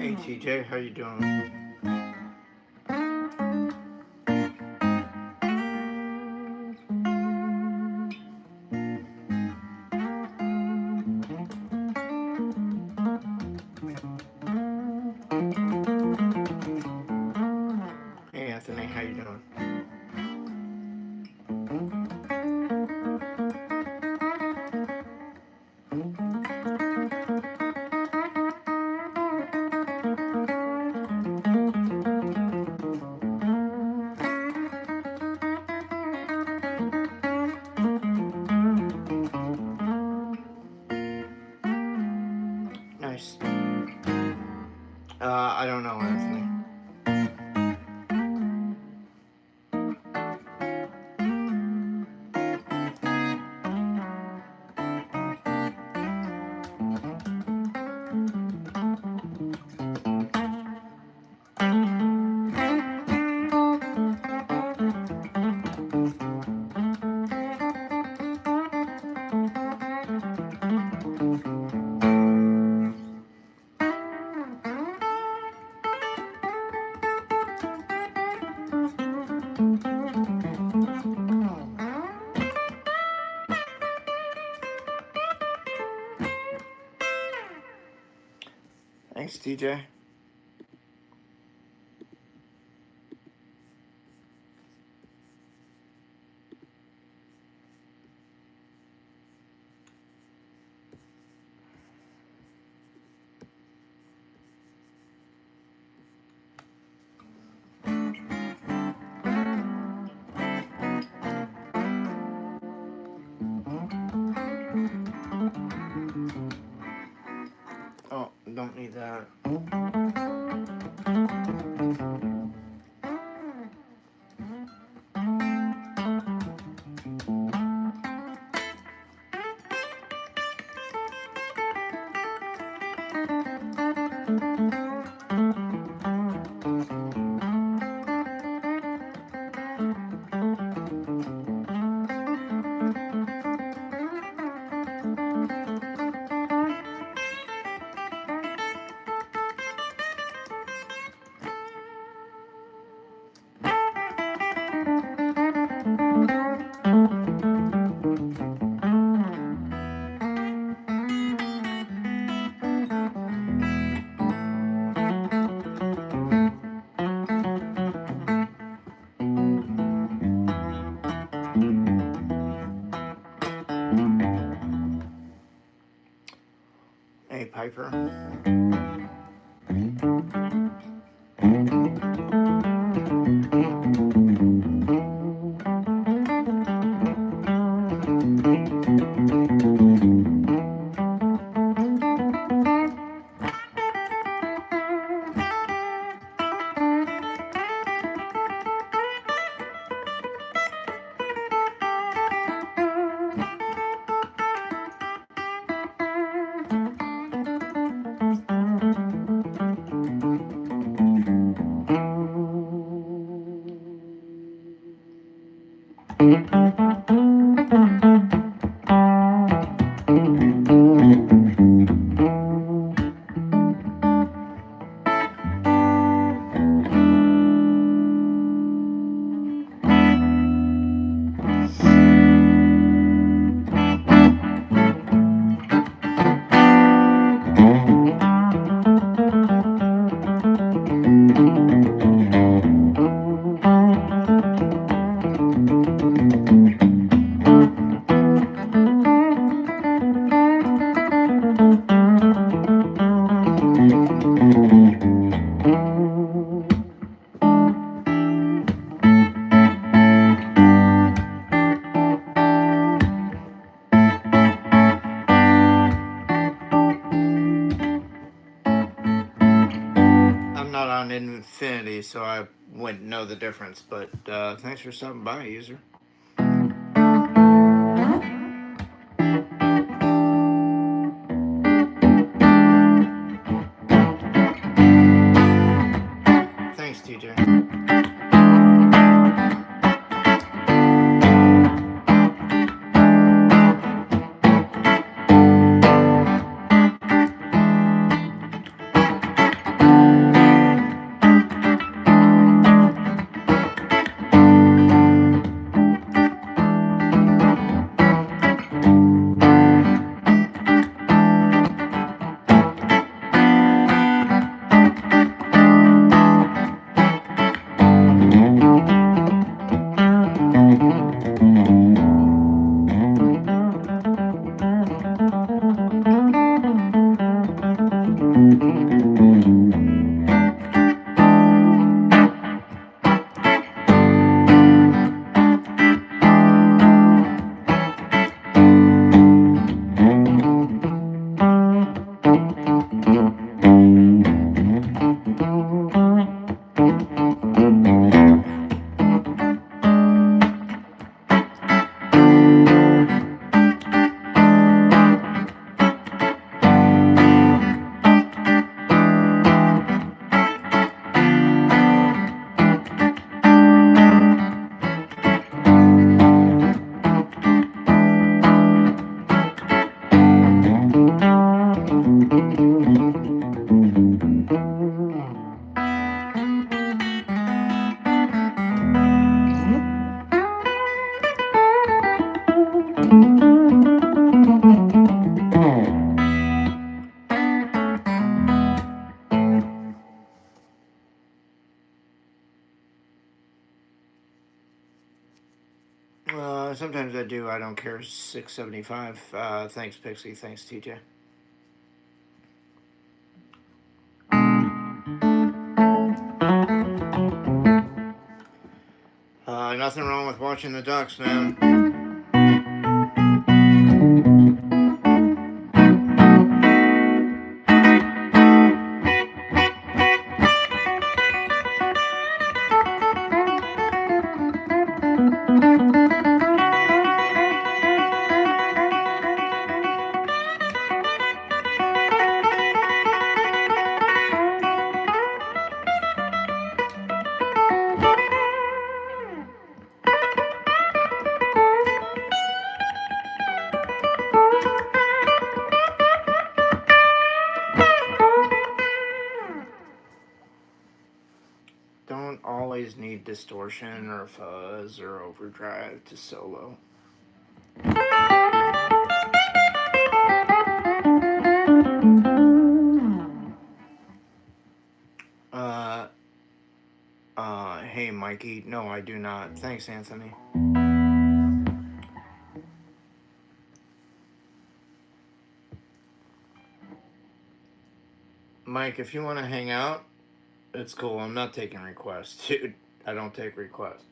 Hey TJ, how you doing? Hey Anthony, how you doing? Nice. I don't know, Anthony. Thanks, TJ. Oh, don't need that. Hey, Piper. infinity, so I wouldn't know the difference. But thanks for stopping by, user. Thanks, TJ. Sometimes I do. I don't care. $6.75. Thanks, Pixie. Thanks, TJ. Nothing wrong with watching the ducks, man. Don't always need distortion or fuzz or overdrive to solo. Hey, Mikey. No, I do not. Thanks, Anthony. Mike, if you want to hang out, it's cool. I'm not taking requests, dude. I don't take requests.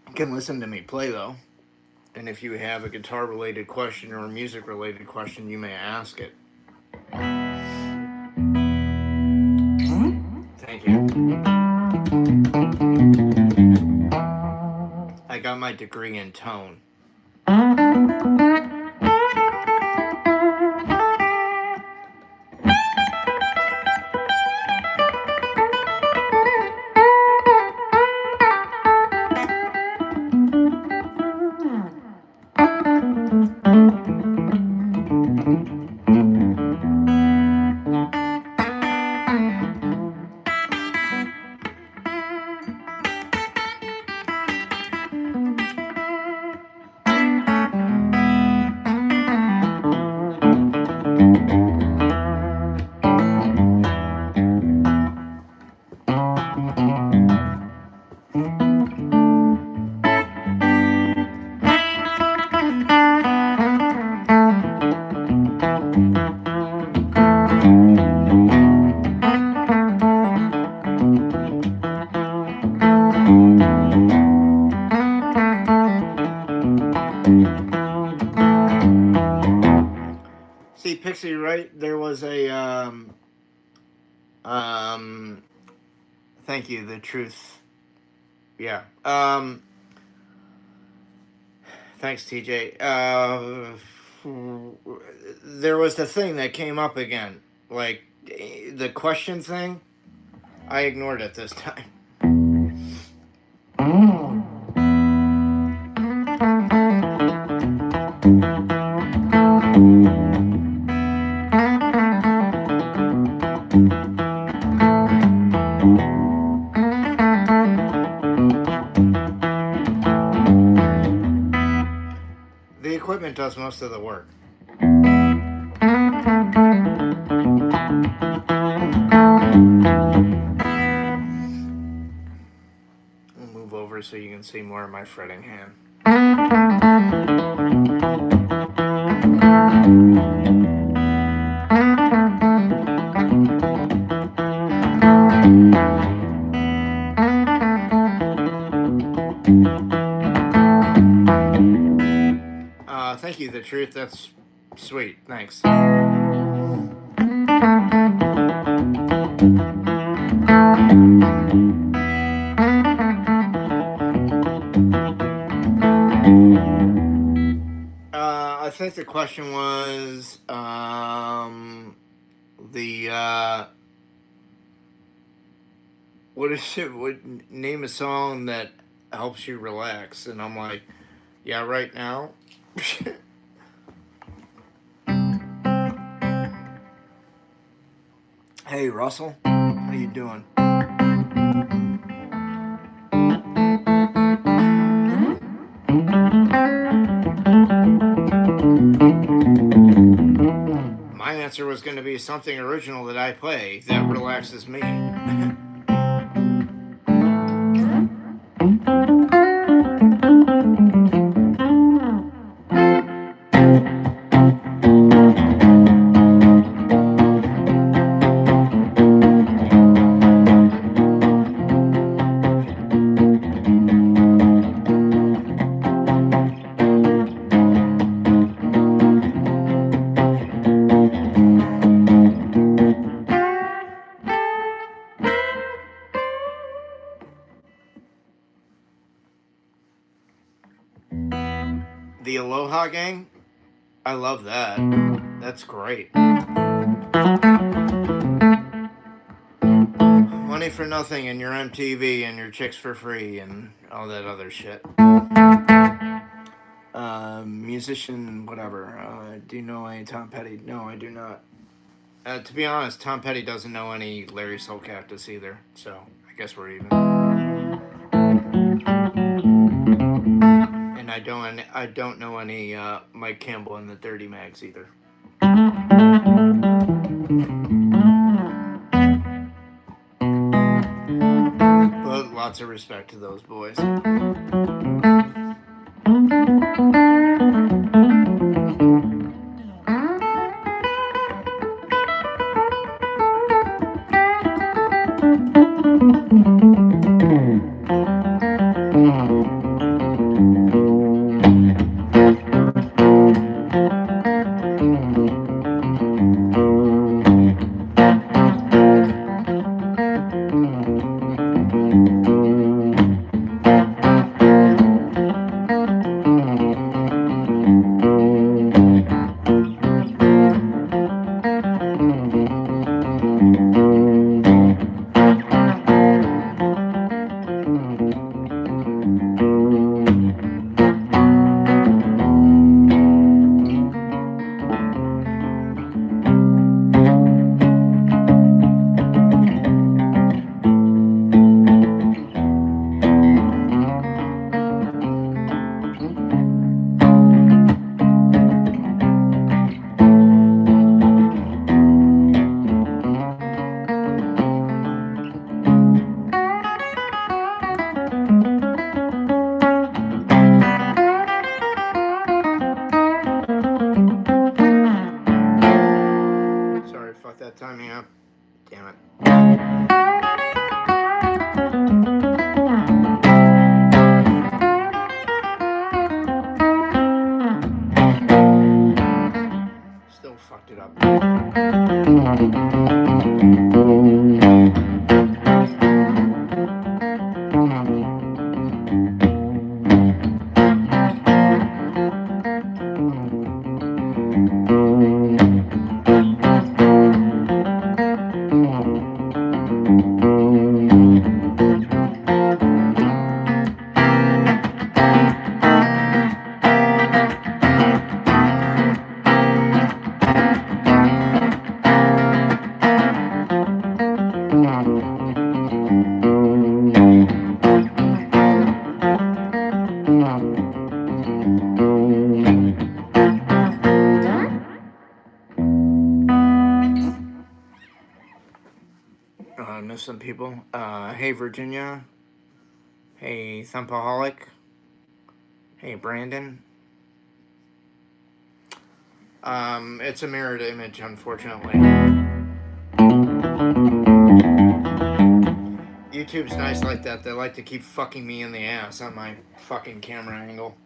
You can listen to me play, though. And if you have a guitar-related question or a music-related question, you may ask it. Thank you. I got my degree in tone. See, Pixie, right? There was a Thank you. The truth. Yeah. Thanks, TJ. There was the thing that came up again, like the question thing. I ignored it this time. The equipment does most of the work. I'll move over so you can see more of my fretting hand. Thank you, the truth. That's sweet. Thanks. I think the question was what is it? What, name a song that helps you relax? And I'm like, yeah, right now. Hey, Russell, how you doing? My answer was going to be something original that I play that relaxes me. The Aloha Gang? I love that. That's great. Money for nothing and your MTV and your chicks for free and all that other shit. Musician, whatever. Do you know any Tom Petty? No, I do not. To be honest, Tom Petty doesn't know any Larry Soulcactus either, so I guess we're even. And I don't know any Mike Campbell and the Dirty Mags either. But lots of respect to those boys. I miss some people. Hey, Virginia. Hey, Thumpaholic. Hey, Brandon. It's a mirrored image, unfortunately. YouTube's nice like that. They like to keep fucking me in the ass on my fucking camera angle.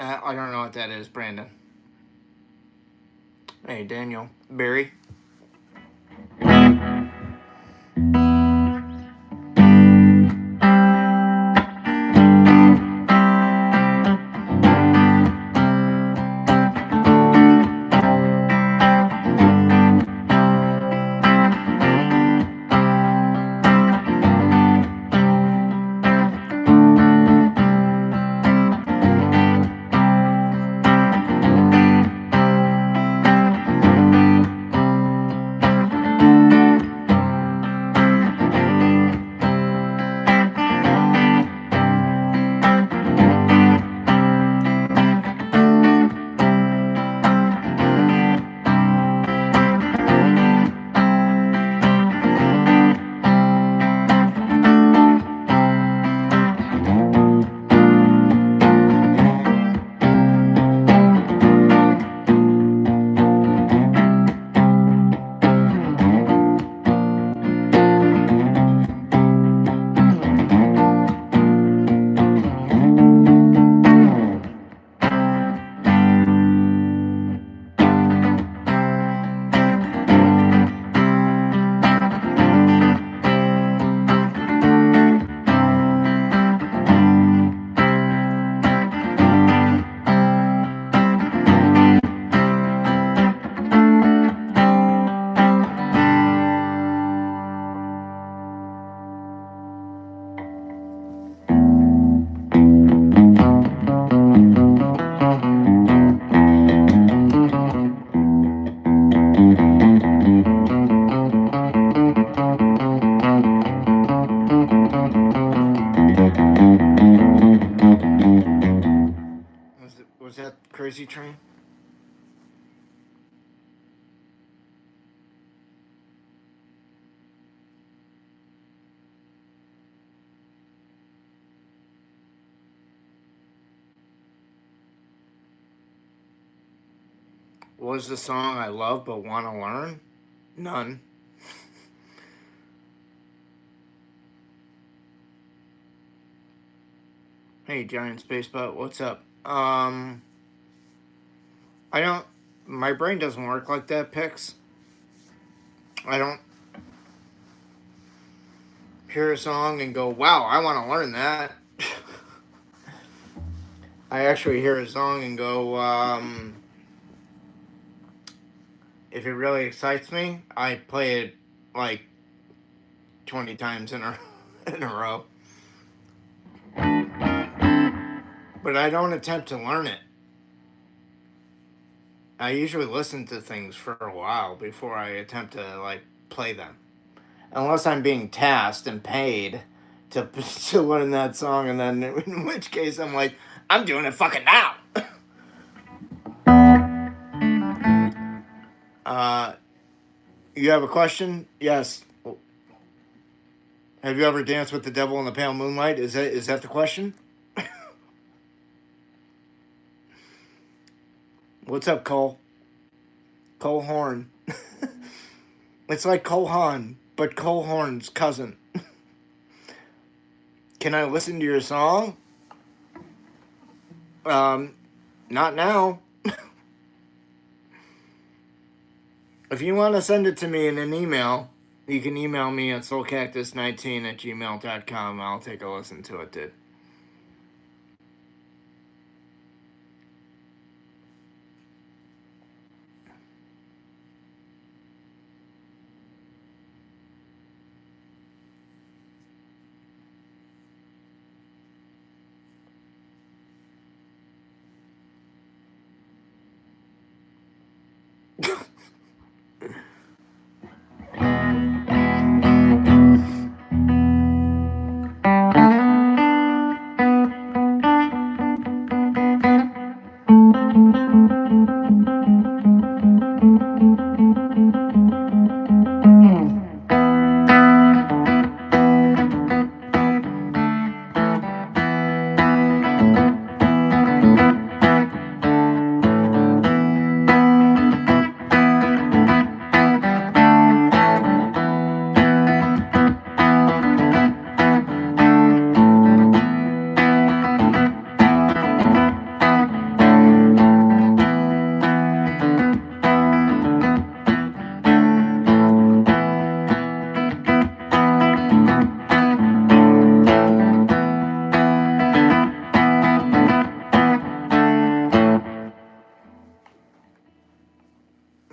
I don't know what that is, Brandon. Hey, Daniel. Barry. Was that Crazy Train? What was the song I love but want to learn? None. Hey, Giant Spacebot, what's up? I don't. My brain doesn't work like that, Pix. I don't hear a song and go, wow, I want to learn that. I actually hear a song and go, if it really excites me, I play it like 20 times in a, in a row. But I don't attempt to learn it. I usually listen to things for a while before I attempt to like play them, unless I'm being tasked and paid to to learn that song, and then in which case I'm like, I'm doing it fucking now. You have a question? Yes. Have you ever danced with the devil in the pale moonlight? Is that the question? What's up, Cole? Cole Horn. It's like Cole Haan, but Cole Horn's cousin. Can I listen to your song? Not now. If you want to send it to me in an email, you can email me at soulcactus19@gmail.com. I'll take a listen to it, dude.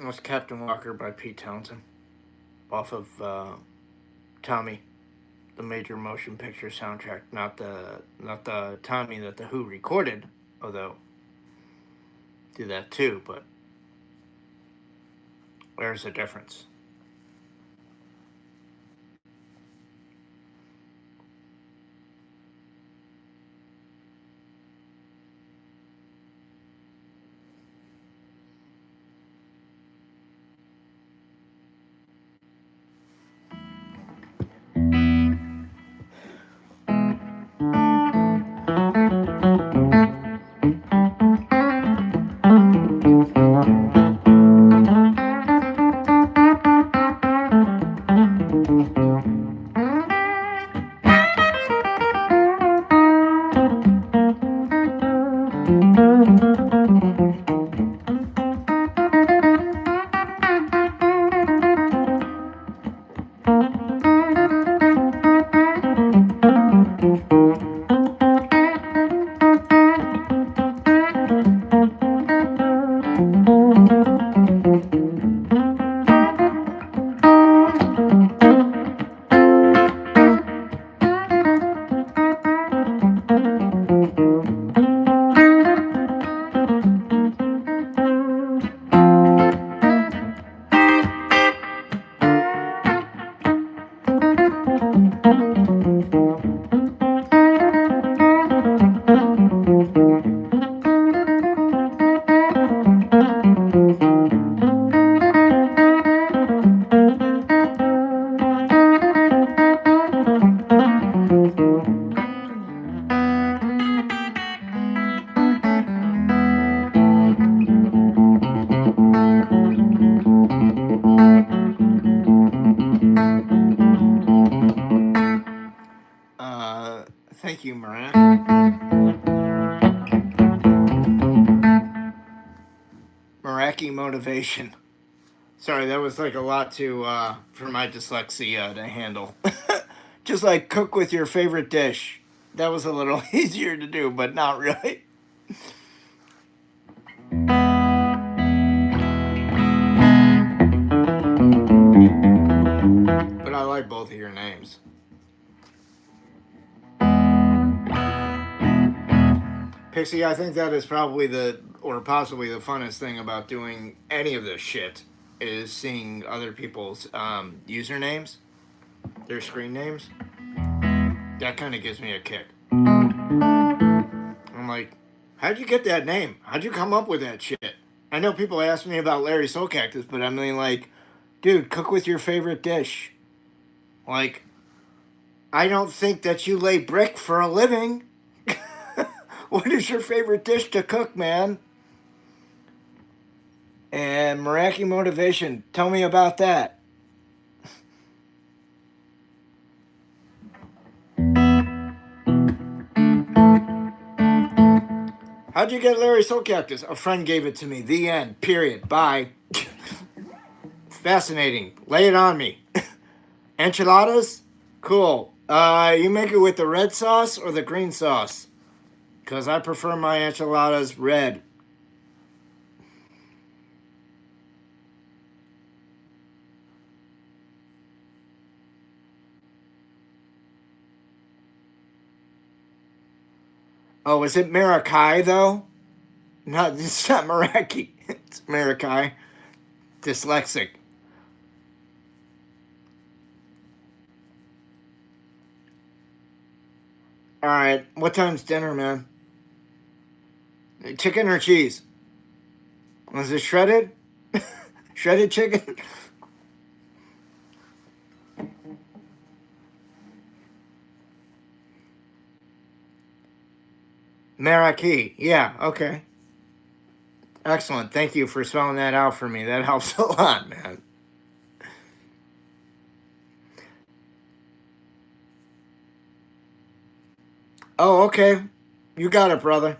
Was Captain Walker by Pete Townsend off of Tommy, the major motion picture soundtrack, not the Tommy that the Who recorded, although do that too, but there's a difference. Thank you, Marat. Meraki motivation. Sorry, that was like a lot for my dyslexia to handle. Just like cook with your favorite dish. That was a little easier to do, but not really. But I like both of your names. Pixie, I think that is probably or possibly the funnest thing about doing any of this shit is seeing other people's usernames, their screen names. That kind of gives me a kick. I'm like, how'd you get that name? How'd you come up with that shit? I know people ask me about Larry Soulcactus, but I mean, like, dude, cook with your favorite dish. Like, I don't think that you lay brick for a living. What is your favorite dish to cook, man? And Meraki motivation. Tell me about that. How'd you get Larry Soulcactus? A friend gave it to me. The end. Period. Bye. Fascinating. Lay it on me. Enchiladas? Cool. You make it with the red sauce or the green sauce? Because I prefer my enchiladas red. Oh, is it Marakai, though? No, it's not Meraki. It's Marakai. Dyslexic. All right. What time's dinner, man? Chicken or cheese? Was it shredded? Shredded chicken? Maraki. Yeah, okay. Excellent. Thank you for spelling that out for me. That helps a lot, man. Oh, okay. You got it, brother.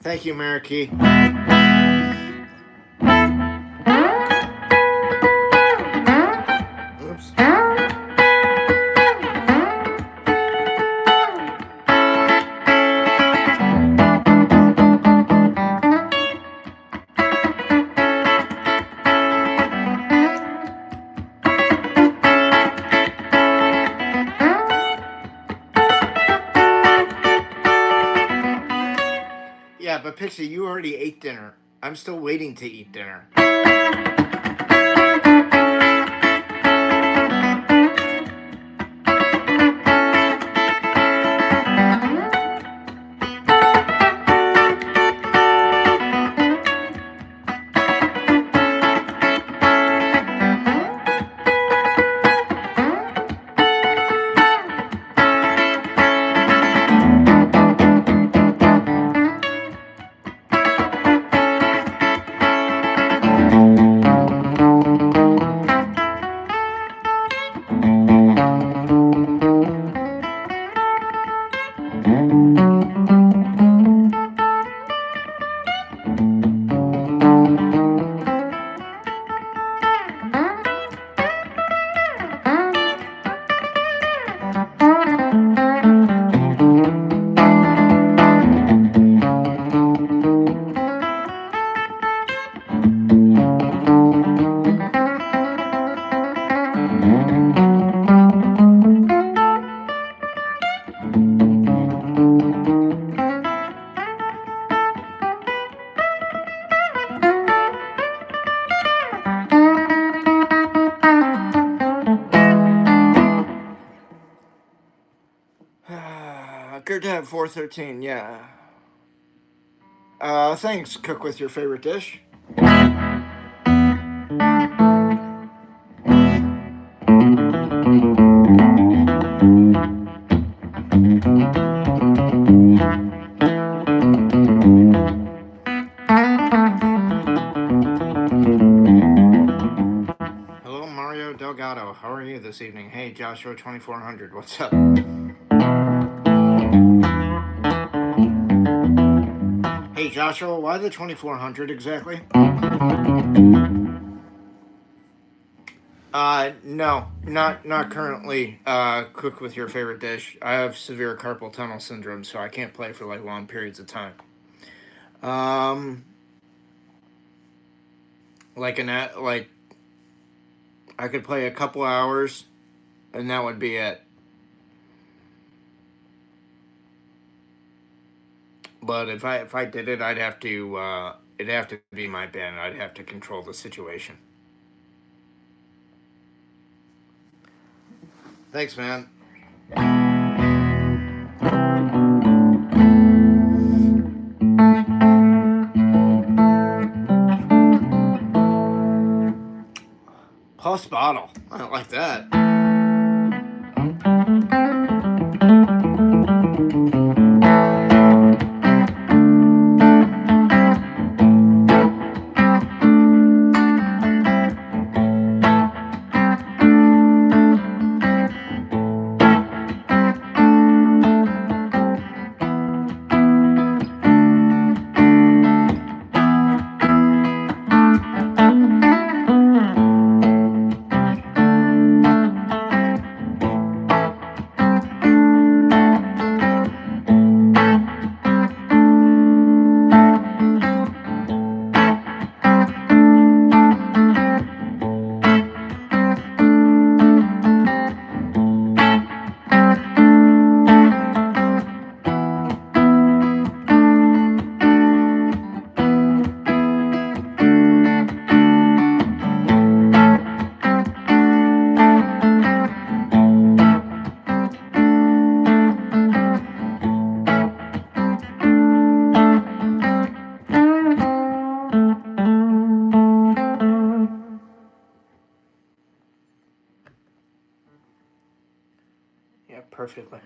Thank you, Maraki. Oops. Yeah, but Pixie, you already ate dinner. I'm still waiting to eat dinner. Good to have 413, yeah. Thanks. Cook with your favorite dish. Hello, Mario Delgado. How are you this evening? Hey, Joshua 2400. What's up? Hey, Joshua, why the 2400 exactly? No, not currently. Cook with your favorite dish. I have severe carpal tunnel syndrome, so I can't play for like long periods of time. Like I could play a couple hours, and that would be it. But if I did it, I'd have to. It'd have to be my band. I'd have to control the situation. Thanks, man. Plus bottle. I don't like that. perfectly.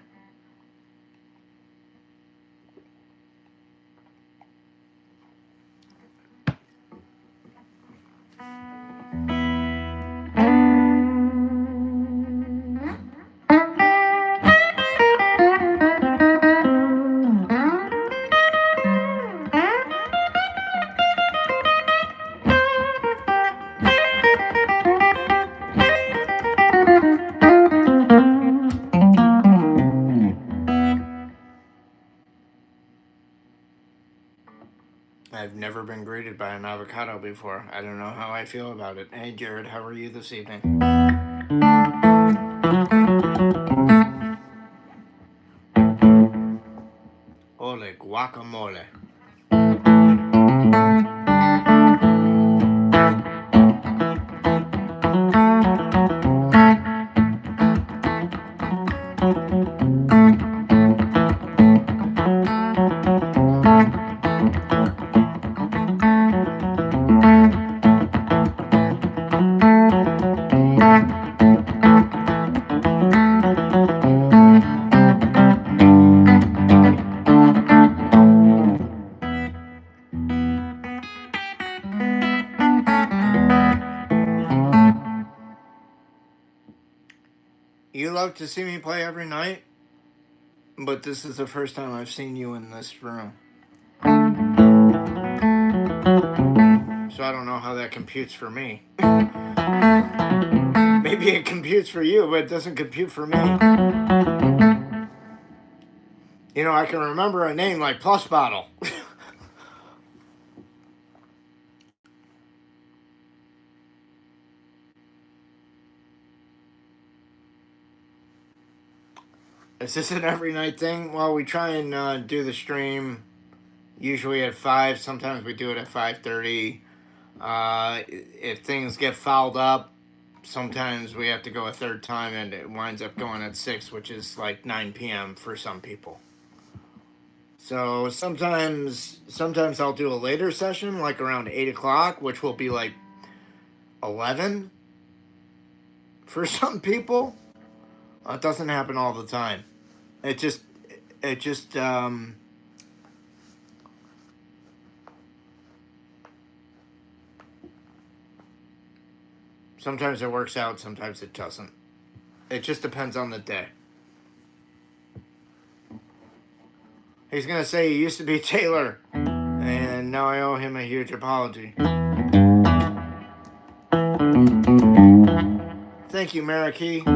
I've never been greeted by an avocado before. I don't know how I feel about it. Hey, Jared, how are you this evening? Ole guacamole. You love to see me play every night, but this is the first time I've seen you in this room. So I don't know how that computes for me. Maybe it computes for you, but it doesn't compute for me. You know, I can remember a name like Plus Bottle. Is this an every night thing? Well, we try and do the stream usually at 5. Sometimes we do it at 5:30. If things get fouled up, sometimes we have to go a third time and it winds up going at 6, which is like 9 p.m. for some people. So sometimes I'll do a later session, like around 8 o'clock, which will be like 11 for some people. It doesn't happen all the time. It just sometimes it works out, sometimes it doesn't. It just depends on the day. He's gonna say he used to be Taylor, and now I owe him a huge apology. Thank you, Marikey.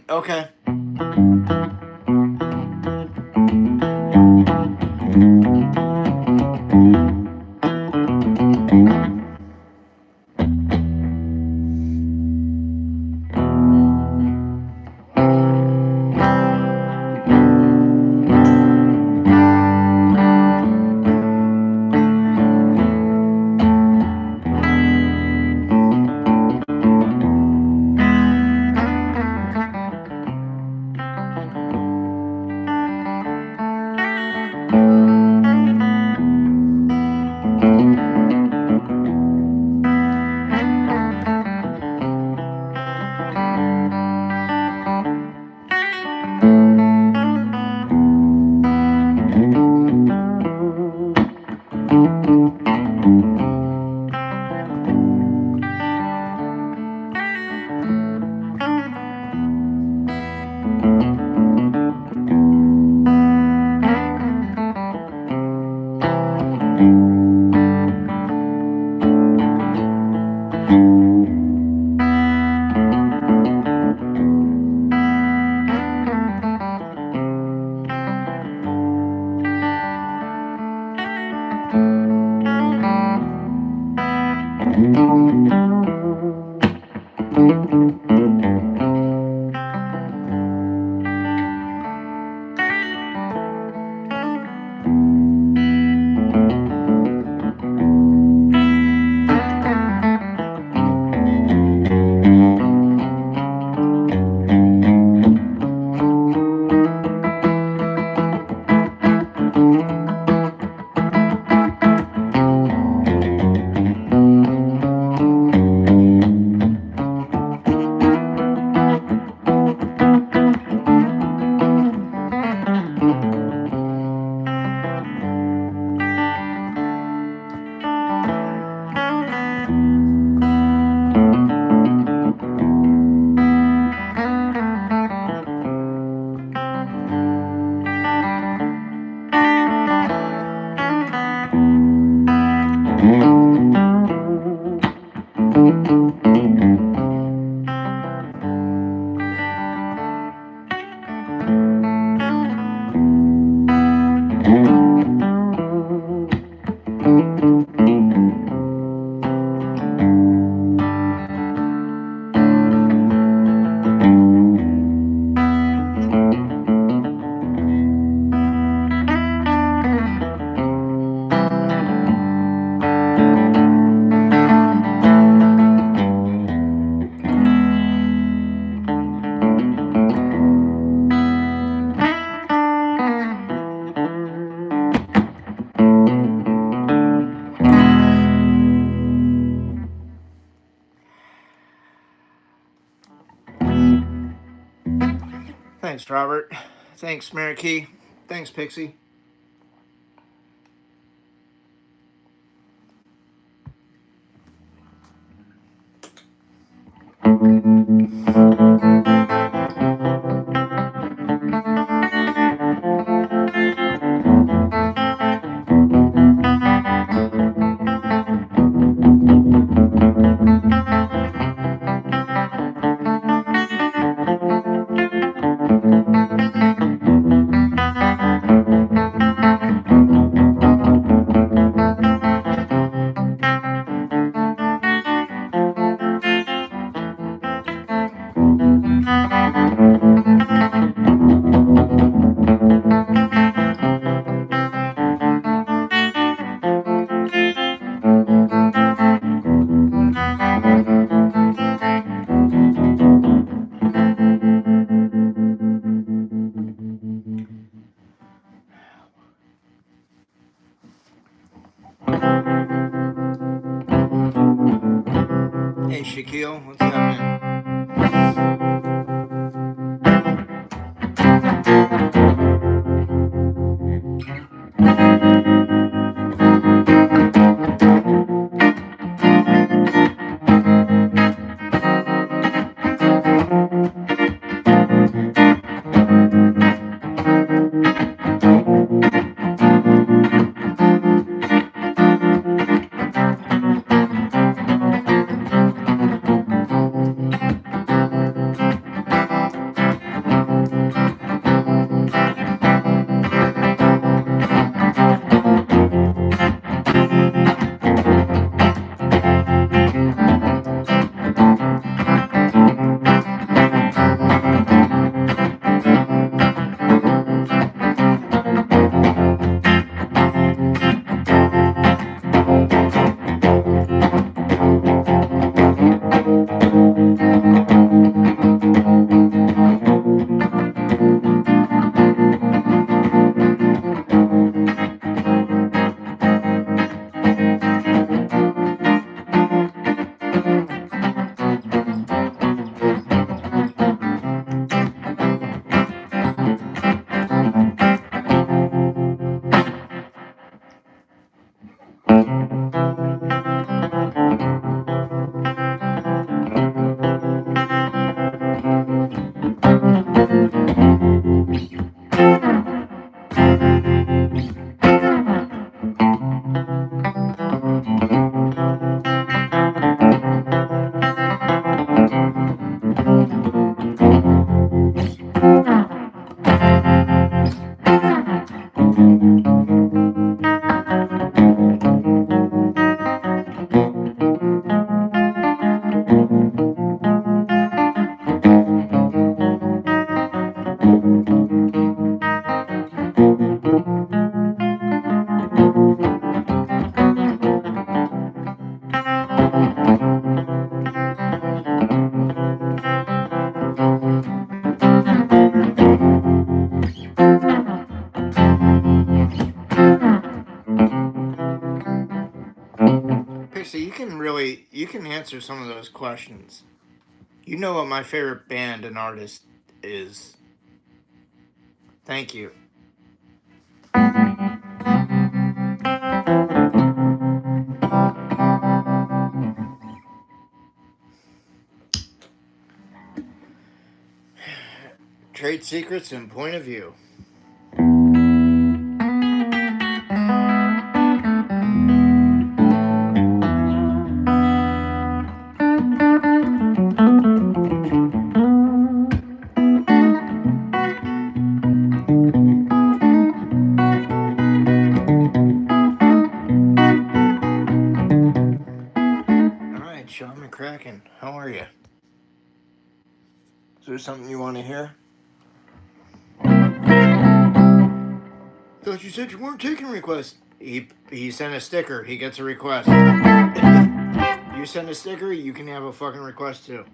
Okay. Thanks, Robert. Thanks, Marikey. Thanks, Pixie. Hey, Shaquille, what's happening? You can answer some of those questions. You know what my favorite band and artist is. Thank you. Trade secrets and point of view. Sean McCracken, how are you? Is there something you want to hear? Thought you said you weren't taking requests. He sent a sticker. He gets a request. You send a sticker, you can have a fucking request too.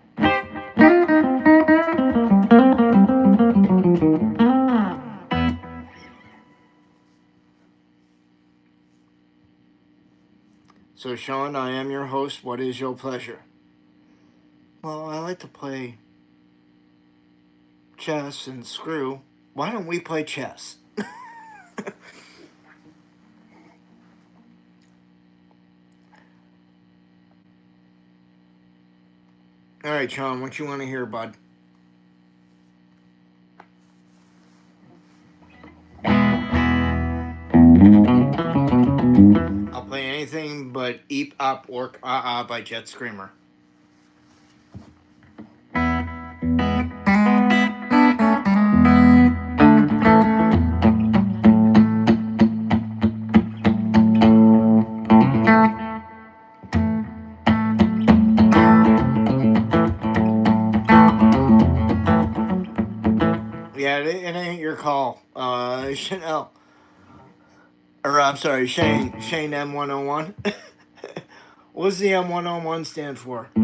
So, Sean, I am your host. What is your pleasure? Well, I like to play chess and screw, why don't we play chess? All right, Sean, what you want to hear, bud? I'll play anything but Eep Up Ork Ah Ah by Jet Screamer. Yeah, it ain't your call. Chanel. Or, I'm sorry, Shane M101. What does the M101 stand for? I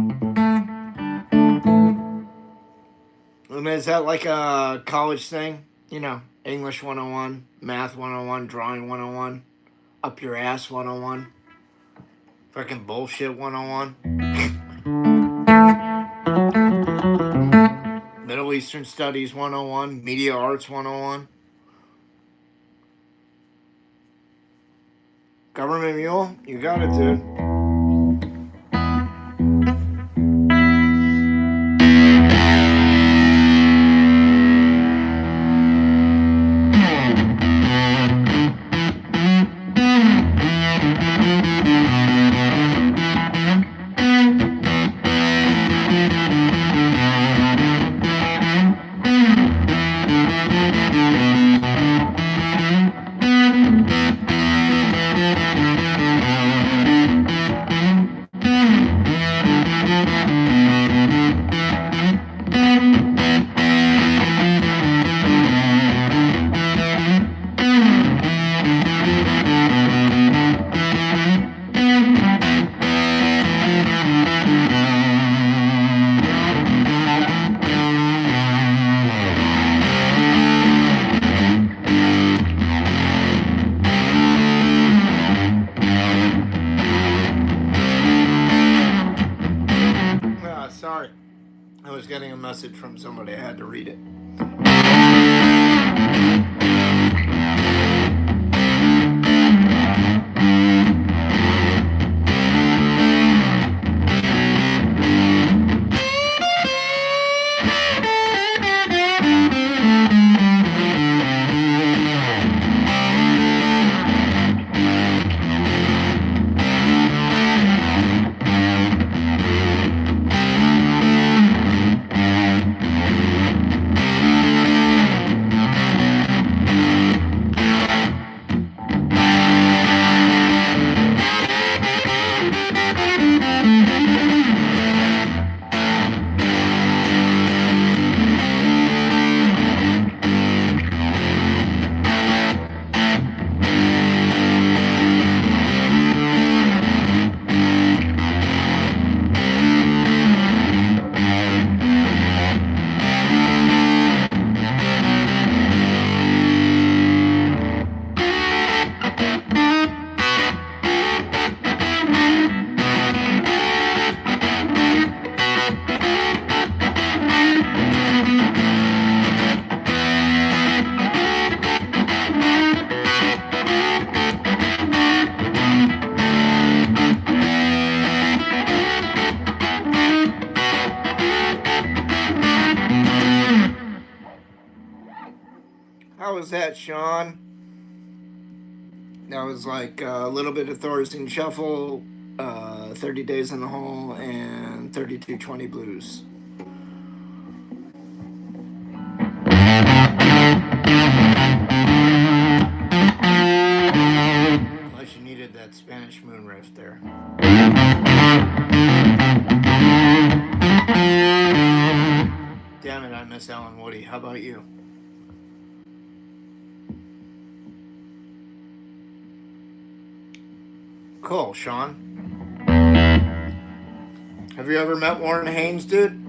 mean, is that like a college thing? You know, English 101, Math 101, Drawing 101, Up Your Ass 101, fucking Bullshit 101, Middle Eastern Studies 101, Media Arts 101, Government Mule? You got it, dude. Sorry. I was getting a message from somebody. I had to read it. How was that, Sean? That was like a little bit of Thorstein Shuffle, 30 Days in the Hole, and 3220 Blues. Unless you needed that Spanish moon riff there. Damn it, I miss Alan Woody. How about you? Cool, Sean. Have you ever met Warren Haynes, dude?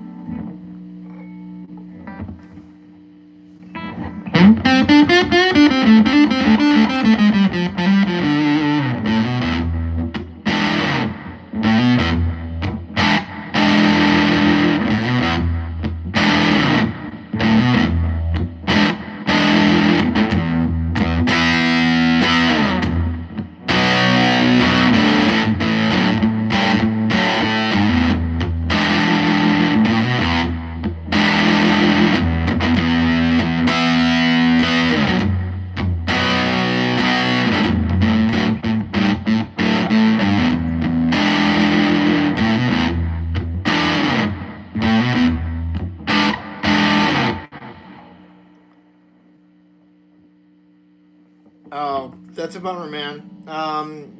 That's a bummer, man.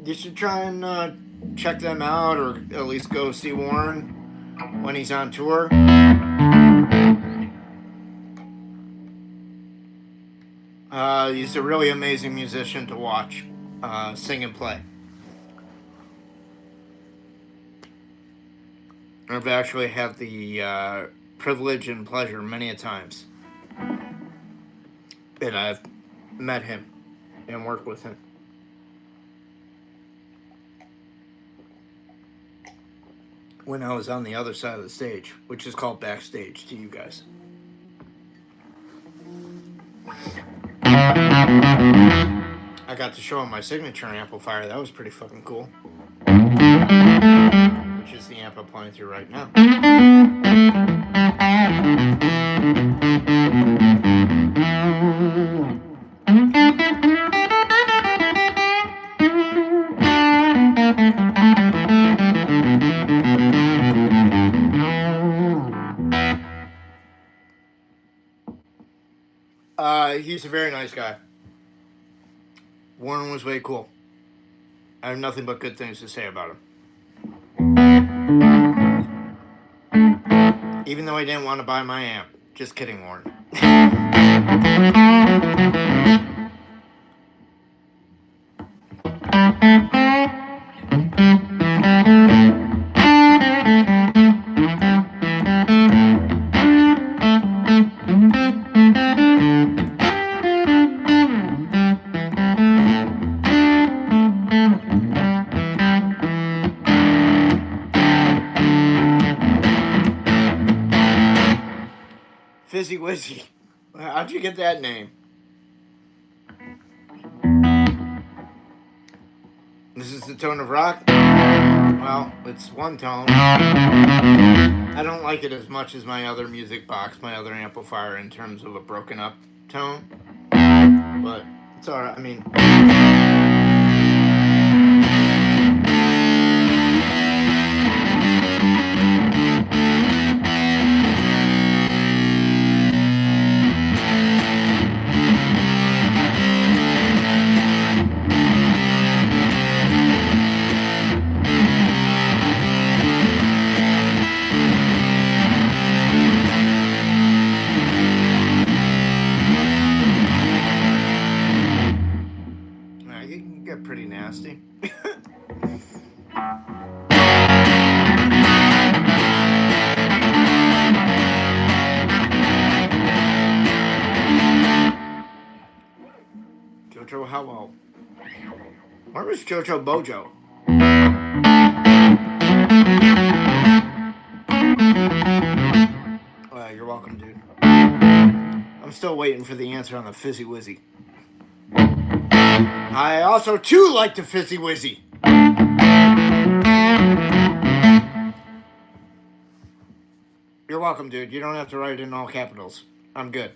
You should try and check them out, or at least go see Warren when he's on tour. He's a really amazing musician to watch sing and play. I've actually had the privilege and pleasure many a times that I've met him and worked with him. When I was on the other side of the stage, which is called backstage to you guys. I got to show him my signature amplifier. That was pretty fucking cool. Which is the amp I'm playing through right now. He's a very nice guy. Warren was way cool. I have nothing but good things to say about him. Even though he didn't want to buy my amp. Just kidding, Warren. Fizzy Wizzy. How'd you get that name? This is the tone of rock? Well, it's one tone. I don't like it as much as my other music box, my other amplifier, in terms of a broken up tone. But it's alright. I mean... pretty nasty. Jojo Hello. Where was Jojo Bojo? You're welcome, dude. I'm still waiting for the answer on the Fizzy Wizzy. I also, too, like the Fizzy Wizzy. You're welcome, dude. You don't have to write it in all capitals. I'm good.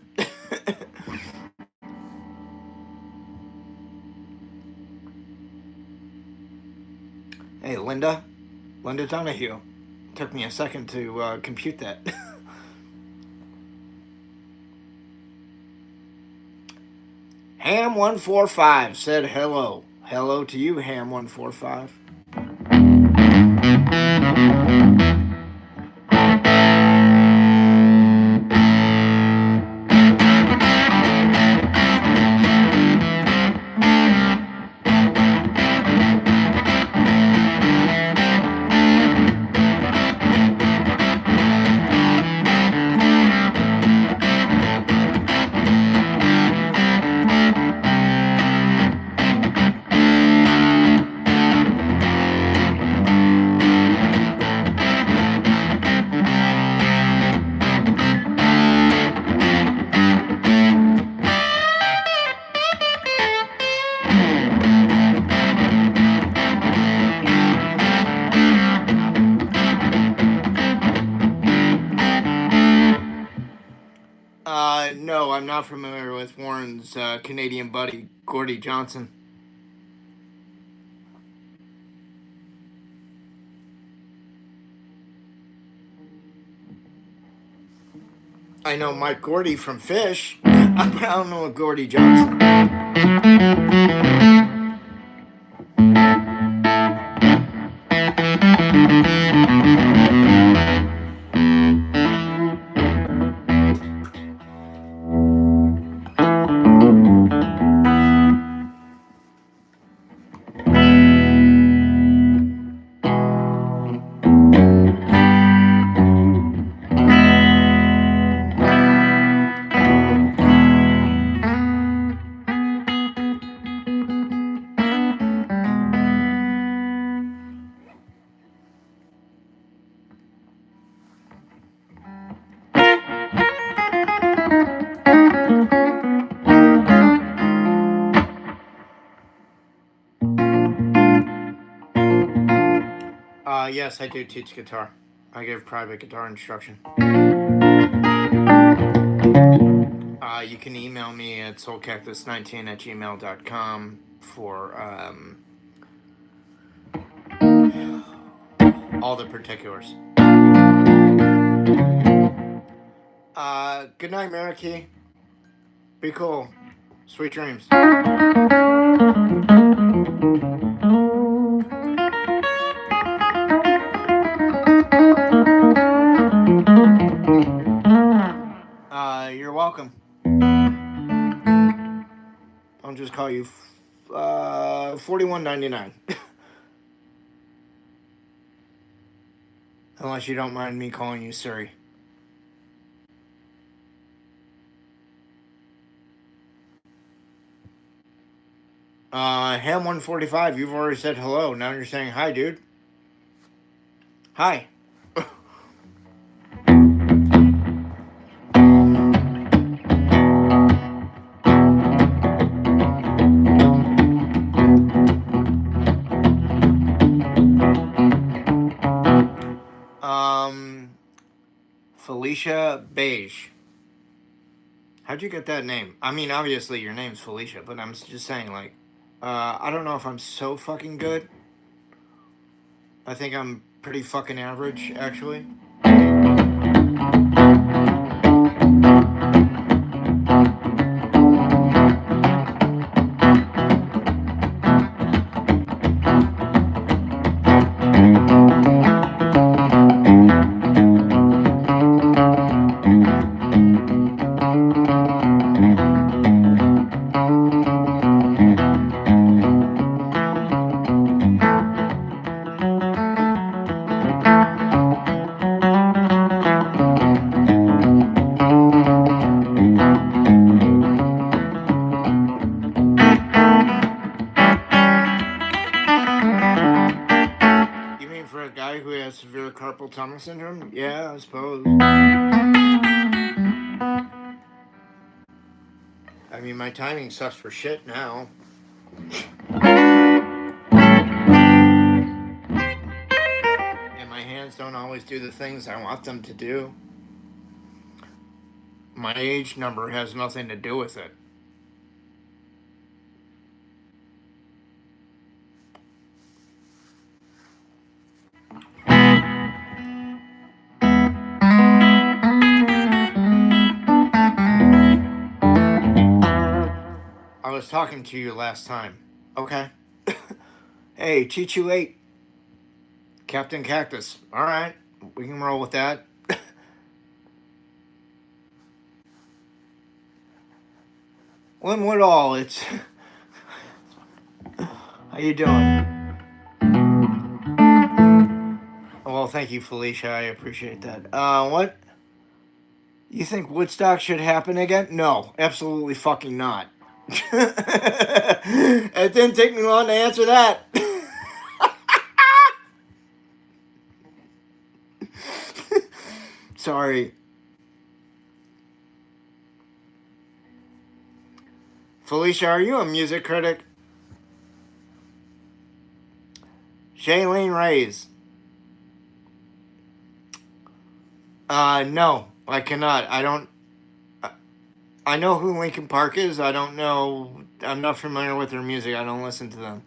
Hey, Linda. Linda Donahue. Took me a second to compute that. Ham145 said hello. Hello to you, Ham145. No, I'm not familiar with Warren's Canadian buddy, Gordy Johnson. I know Mike Gordy from Fish. I don't know Gordy Johnson. Yes, I do teach guitar. I give private guitar instruction. You can email me at soulcactus19@gmail.com for all the particulars. Good night, Marikey. Be cool. Sweet dreams. You're welcome. I'll just call you $41.99. Unless you don't mind me calling you Siri. Ham145, you've already said hello. Now you're saying hi, dude. Hi. Felicia Beige. How'd you get that name? I mean, obviously your name's Felicia, but I'm just saying, like, I don't know if I'm so fucking good. I think I'm pretty fucking average, actually. Severe carpal tunnel syndrome? Yeah, I suppose. I mean, my timing sucks for shit now. And my hands don't always do the things I want them to do. My age number has nothing to do with it. I was talking to you last time. Okay. Hey, Chichu 8. Captain Cactus. Alright. We can roll with that. Lynn Woodall, it's... How you doing? Well, thank you, Felicia. I appreciate that. What? You think Woodstock should happen again? No, absolutely fucking not. It didn't take me long to answer that. Sorry. Felicia, are you a music critic? Shailene Reyes. No, I cannot. I know who Linkin Park is. I don't know. I'm not familiar with their music. I don't listen to them.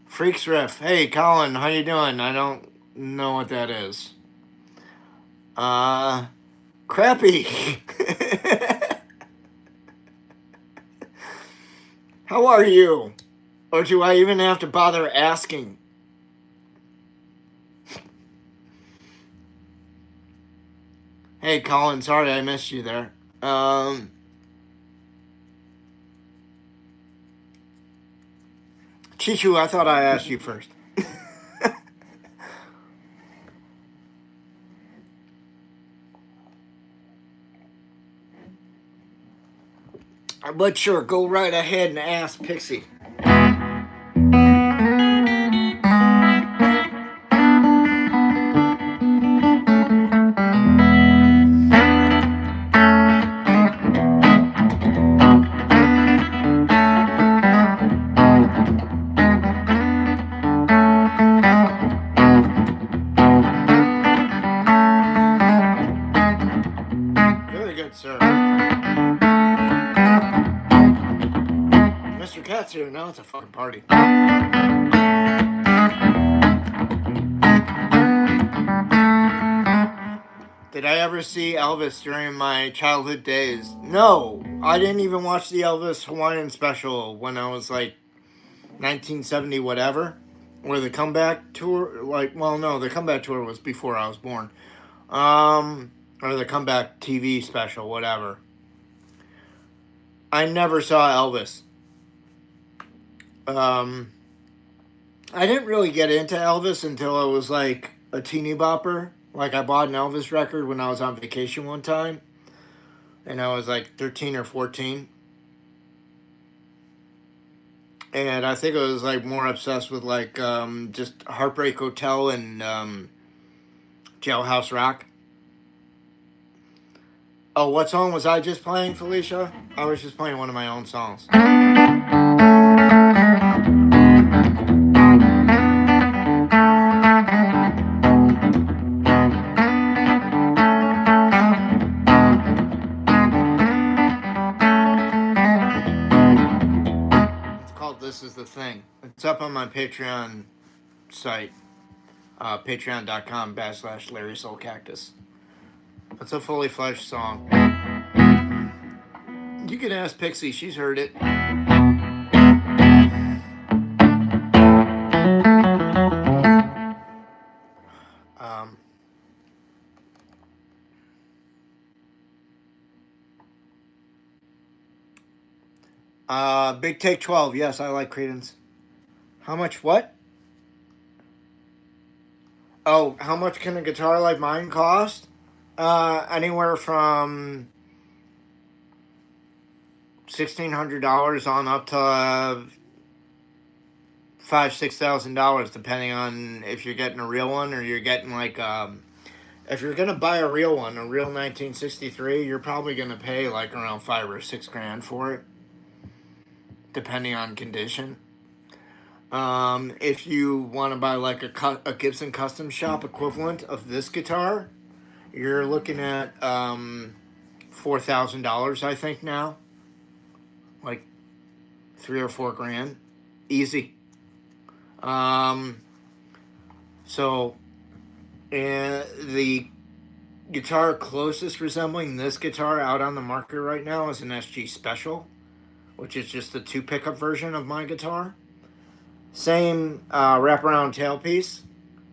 Freaks Riff. Hey, Colin, how you doing? I don't know what that is. Crappy. How are you? Or do I even have to bother asking? Hey, Colin, sorry I missed you there. Chichu, I thought I asked you first. But sure, go right ahead and ask Pixie. cat's here. Now it's a fucking party. Did I ever see Elvis during my childhood days? No. I didn't even watch the Elvis Hawaiian special when I was like 1970 whatever. Or the comeback tour. Well, no, the comeback tour was before I was born. Or the comeback TV special, whatever. I never saw Elvis. I didn't really get into Elvis until I was like a teeny bopper. Like I bought an Elvis record when I was on vacation one time. And I was like 13 or 14. And I think I was like more obsessed with like just Heartbreak Hotel and Jailhouse Rock. Oh, what song was I just playing, Felicia? I was just playing one of my own songs. It's called This Is the Thing. It's up on my Patreon site. Patreon.com/Larry Soulcactus. It's a fully fledged song. You can ask Pixie, she's heard it. Big Take 12, yes, I like Creedence. How much what? Oh, how much can a guitar like mine cost? Anywhere from $1,600 on up to $5,000-6,000, depending on if you're getting a real one or you're getting like if you're gonna buy a real one, a real 1963, you're probably gonna pay like around $5 or $6 for it, depending on condition. If you want to buy like a Gibson Custom Shop equivalent of this guitar, you're looking at $4,000, I think now. Like $3 or $4 easy. So the guitar closest resembling this guitar out on the market right now is an SG Special, which is just the 2 pickup version of my guitar. Same wraparound tailpiece.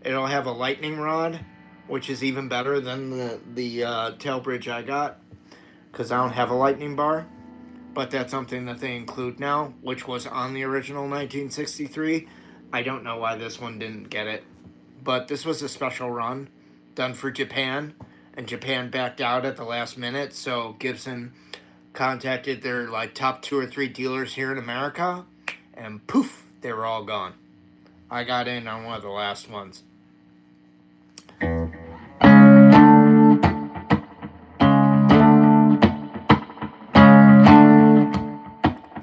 It'll have a lightning rod, which is even better than the tail bridge I got, because I don't have a lightning bar. But that's something that they include now, which was on the original 1963. I don't know why this one didn't get it. But this was a special run done for Japan, and Japan backed out at the last minute, so Gibson contacted their like top 2 or 3 dealers here in America, and poof, they were all gone. I got in on one of the last ones.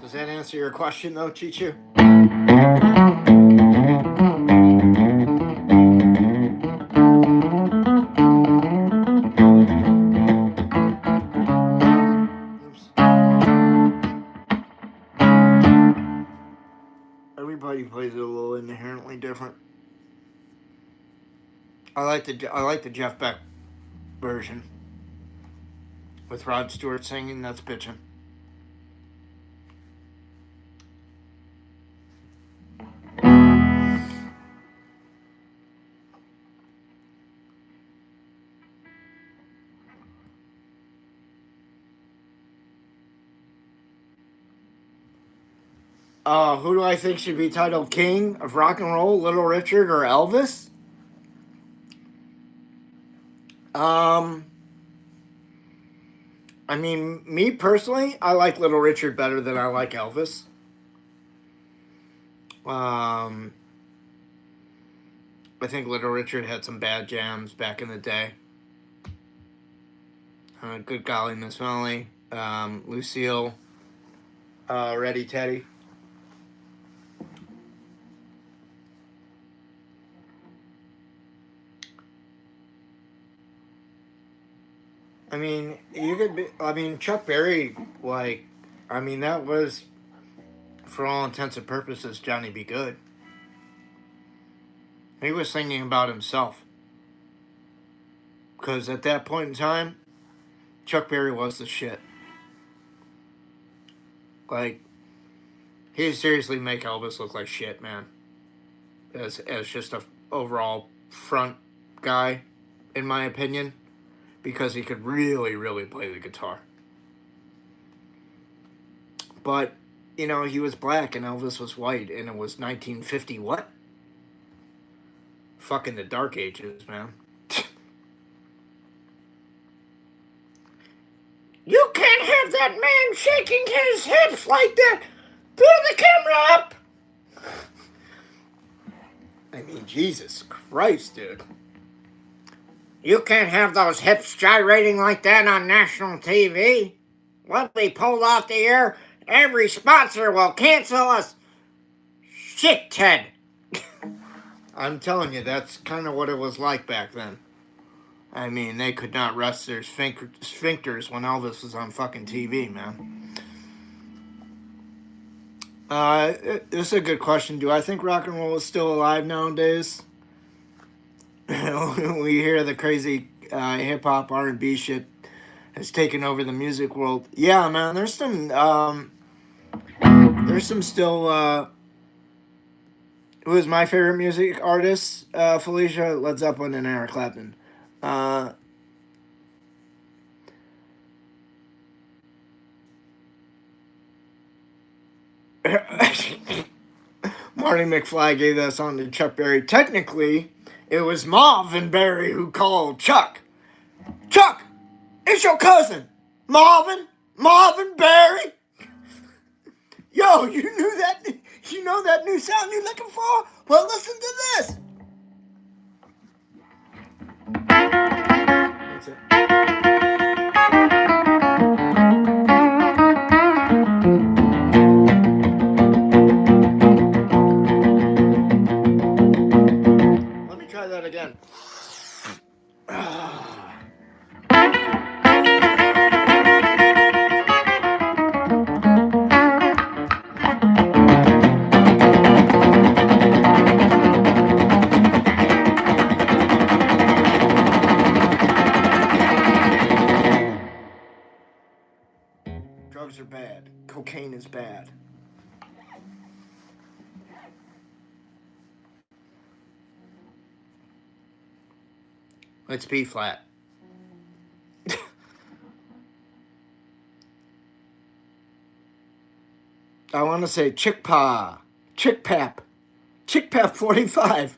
Does that answer your question though, Chichu? Everybody plays it a little inherently different. I like the Jeff Beck version with Rod Stewart singing. That's bitchin'. Who do I think should be titled King of Rock and Roll, Little Richard or Elvis? I mean, me personally, I like Little Richard better than I like Elvis. I think Little Richard had some bad jams back in the day. Good Golly Miss Molly, Lucille, Ready Teddy. I mean, you could be. I mean, Chuck Berry, like, I mean, that was for all intents and purposes, Johnny Be Good. He was singing about himself. Because at that point in time, Chuck Berry was the shit. Like, he seriously make Elvis look like shit, man. As just a overall front guy, in my opinion. Because he could really, really play the guitar. But, you know, he was black and Elvis was white, and it was 1950 what? Fucking the Dark Ages, man. You can't have that man shaking his hips like that. Pull the camera up. I mean, Jesus Christ, dude. You can't have those hips gyrating like that on national TV. We'll be pulled off the air. Every sponsor will cancel us. Shit, Ted. I'm telling you, that's kind of what it was like back then. I mean, they could not rest their sphincters when Elvis was on fucking TV, man. This is a good question. Do I think rock and roll is still alive nowadays? We hear the crazy hip-hop, R&B shit has taken over the music world. Yeah, man, there's some still... who is my favorite music artist? Felicia, Led Zeppelin, and Eric Clapton. Marty McFly gave that song to Chuck Berry. Technically, it was Marvin Berry who called Chuck. Chuck, it's your cousin, Marvin Berry. Yo, you knew that? You know that new sound you're looking for? Well, listen to this. That's it. Let me try that again. Drugs are bad. Cocaine is bad. Let's B flat. I want to say Chickpap 45,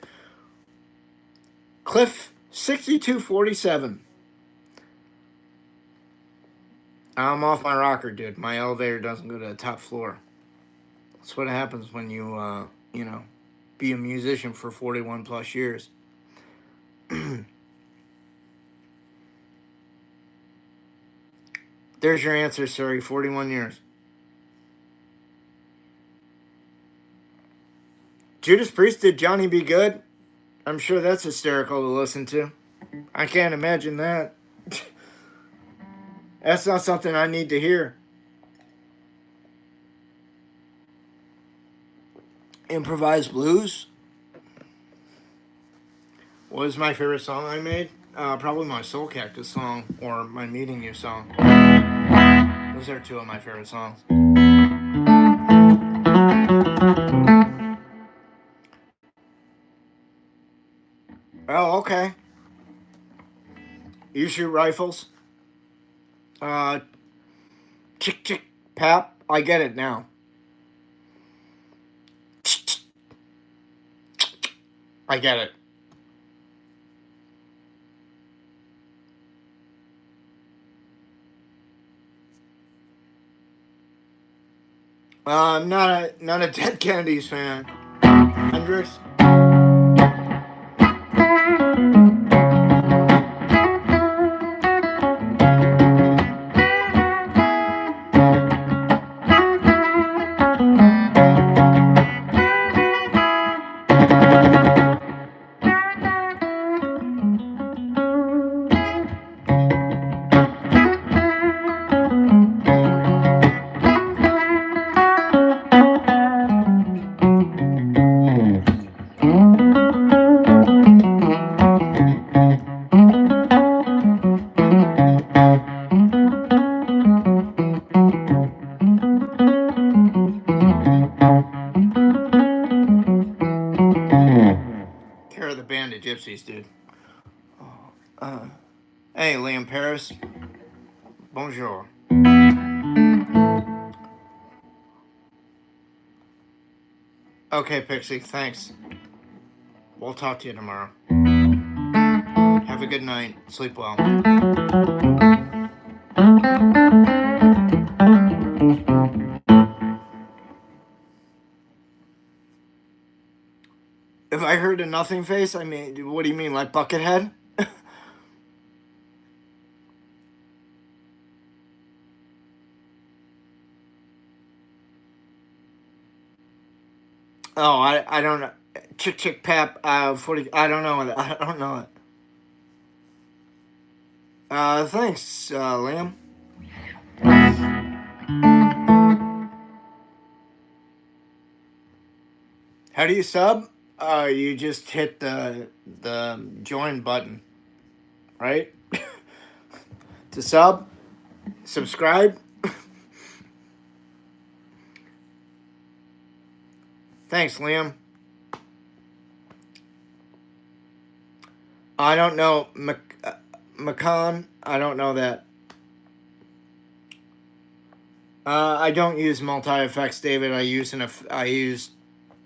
Cliff 6247. I'm off my rocker, dude. My elevator doesn't go to the top floor. That's what happens when you, be a musician for 41 plus years. There's your answer, sorry. 41 years. Judas Priest did Johnny Be Good? I'm sure that's hysterical to listen to. I can't imagine that. That's not something I need to hear. Improvised blues? What was my favorite song I made? Probably my Soulcactus song or my Meeting You song. Those are two of my favorite songs. Oh, okay. You shoot rifles? Chick chick pap. I get it now. I get it. I'm not a Dead Kennedys fan. Hendrix. Oopsies, dude. Hey, Liam Paris. Bonjour. Okay, Pixie, thanks. We'll talk to you tomorrow. Have a good night. Sleep well. If I heard a nothing face, I mean, what do you mean, like Buckethead? Oh, I don't know. Chick Chick Pap 40. I don't know it. I don't know it. Thanks, Liam. How do you sub? You just hit the join button, right? To subscribe. Thanks, Liam. I don't know Macon. I don't know that. I don't use multi effects, David. I use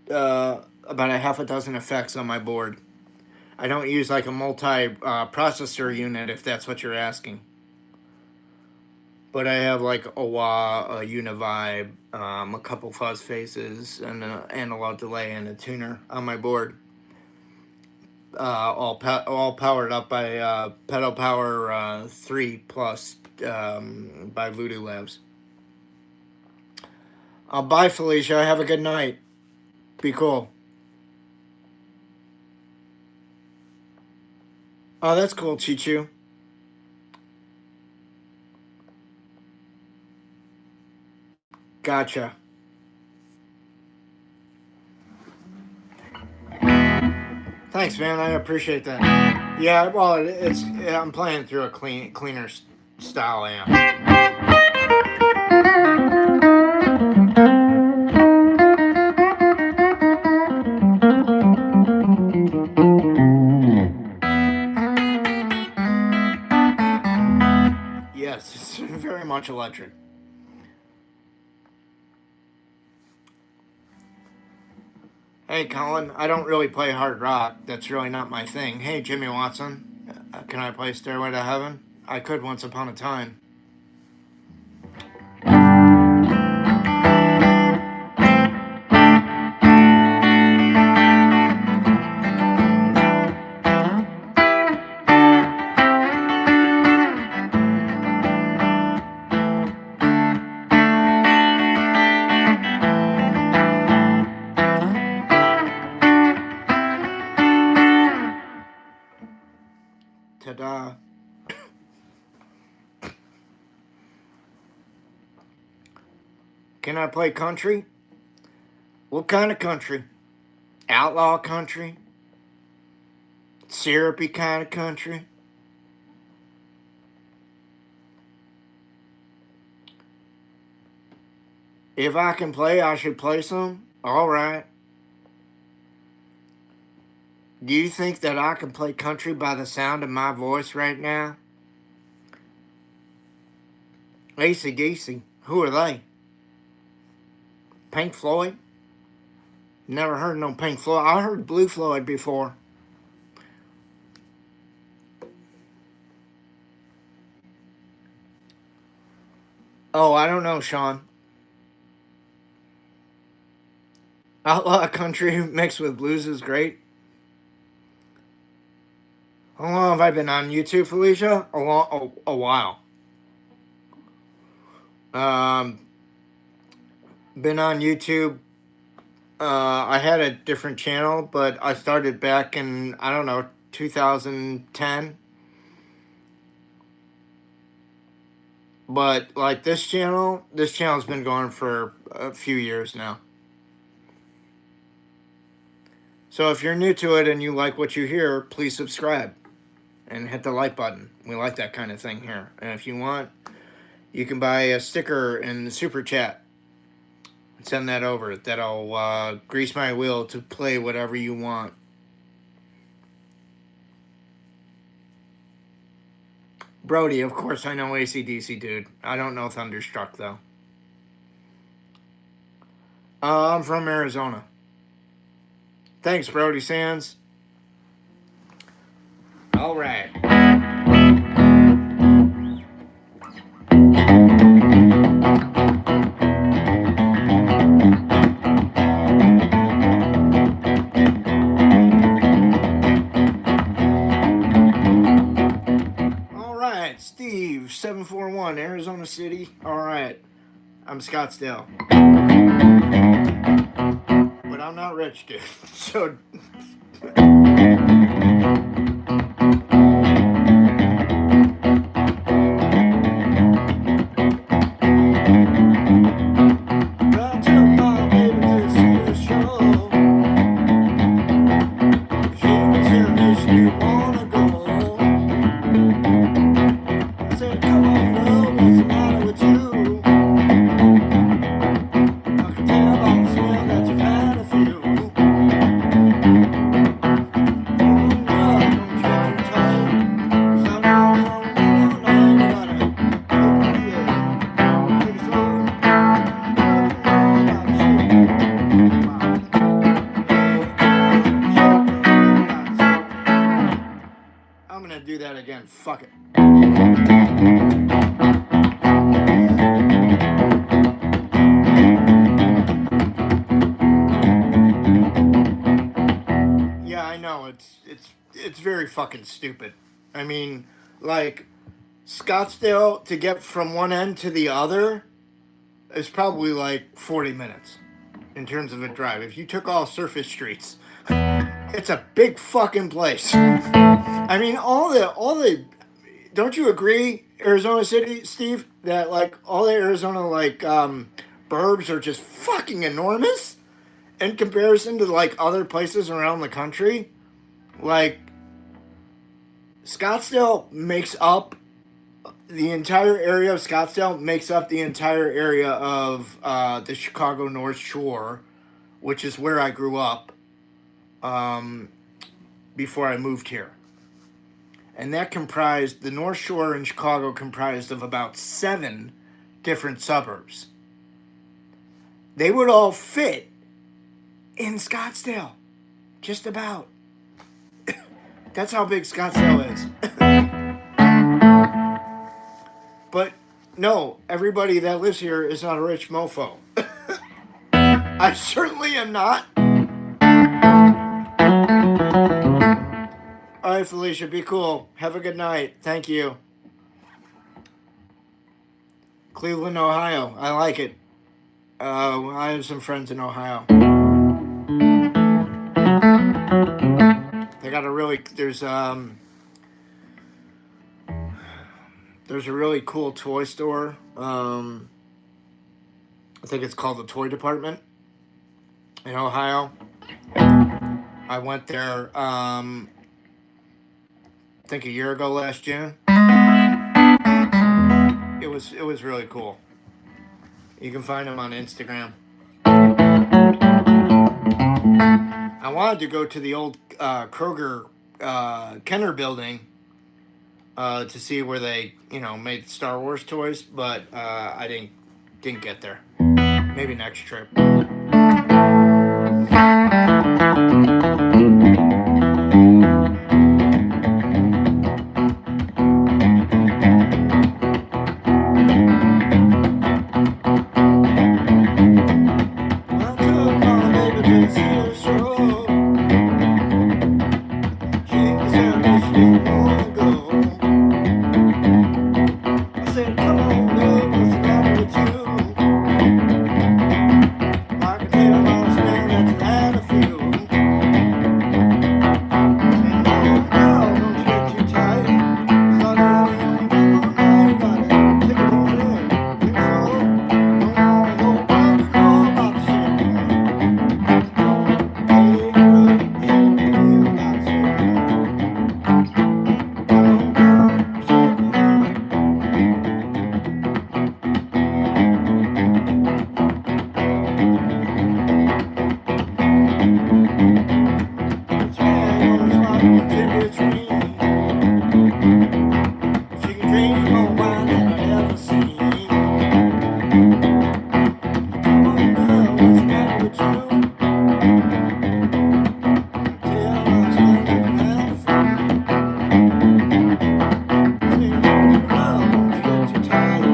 about a half a dozen effects on my board. I don't use like a multi processor unit, if that's what you're asking. But I have like a wah, a univibe, a couple fuzz faces, and an analog delay and a tuner on my board. All powered up by Pedal Power 3 Plus by Voodoo Labs. Bye, Felicia. Have a good night. Be cool. Oh, that's cool, Chichu. Gotcha. Thanks, man. I appreciate that. Yeah, well, I'm playing through a cleaner style amp. Yes, it's very much electric. Hey, Colin, I don't really play hard rock. That's really not my thing. Hey, Jimmy Watson, can I play Stairway to Heaven? I could once upon a time. Ta-da. Can I play country? What kind of country? Outlaw country? Syrupy kind of country? If I can play, I should play some? Alright. Do you think that I can play country by the sound of my voice right now? AC/DC. Who are they? Pink Floyd? Never heard no Pink Floyd. I heard Blue Floyd before. Oh, I don't know, Sean. Outlaw country mixed with blues is great. How long have I been on YouTube, Felicia? A while. Been on YouTube. I had a different channel, but I started back in, I don't know, 2010. But like this channel's been going for a few years now. So if you're new to it and you like what you hear, please subscribe and hit the like button. We like that kind of thing here. And if you want, you can buy a sticker in the super chat. Send that over. That'll grease my wheel to play whatever you want. Brody, of course I know AC/DC, dude. I don't know Thunderstruck, though. I'm from Arizona. Thanks, Brody Sands. All right. All right, Steve, 741, Arizona City. All right, I'm Scottsdale. But I'm not rich, dude. So... do that again. Fuck it. Yeah, I know. It's very fucking stupid. I mean, like, Scottsdale to get from one end to the other is probably like 40 minutes in terms of a drive. If you took all surface streets, it's a big fucking place. I mean, all the, don't you agree, Arizona City, Steve, that like all the Arizona like burbs are just fucking enormous in comparison to like other places around the country? Like, Scottsdale makes up the entire area of Scottsdale makes up the entire area of the Chicago North Shore, which is where I grew up before I moved here. And that comprised, the North Shore in Chicago comprised of about 7 different suburbs. They would all fit in Scottsdale. Just about. That's how big Scottsdale is. But no, everybody that lives here is not a rich mofo. I certainly am not. All right, Felicia, be cool. Have a good night. Thank you. Cleveland, Ohio. I like it. I have some friends in Ohio. They got a really... There's a really cool toy store. I think it's called the Toy Department in Ohio. I went there, I think a year ago last June. It was really cool. You can find them on Instagram. I wanted to go to the old Kroger Kenner building to see where they, made Star Wars toys, but I didn't get there. Maybe next trip. dream of one that I'd ever seen. Come on now, what's the matter with you? Tell us when you had fun. Say, hold it up, get you tired.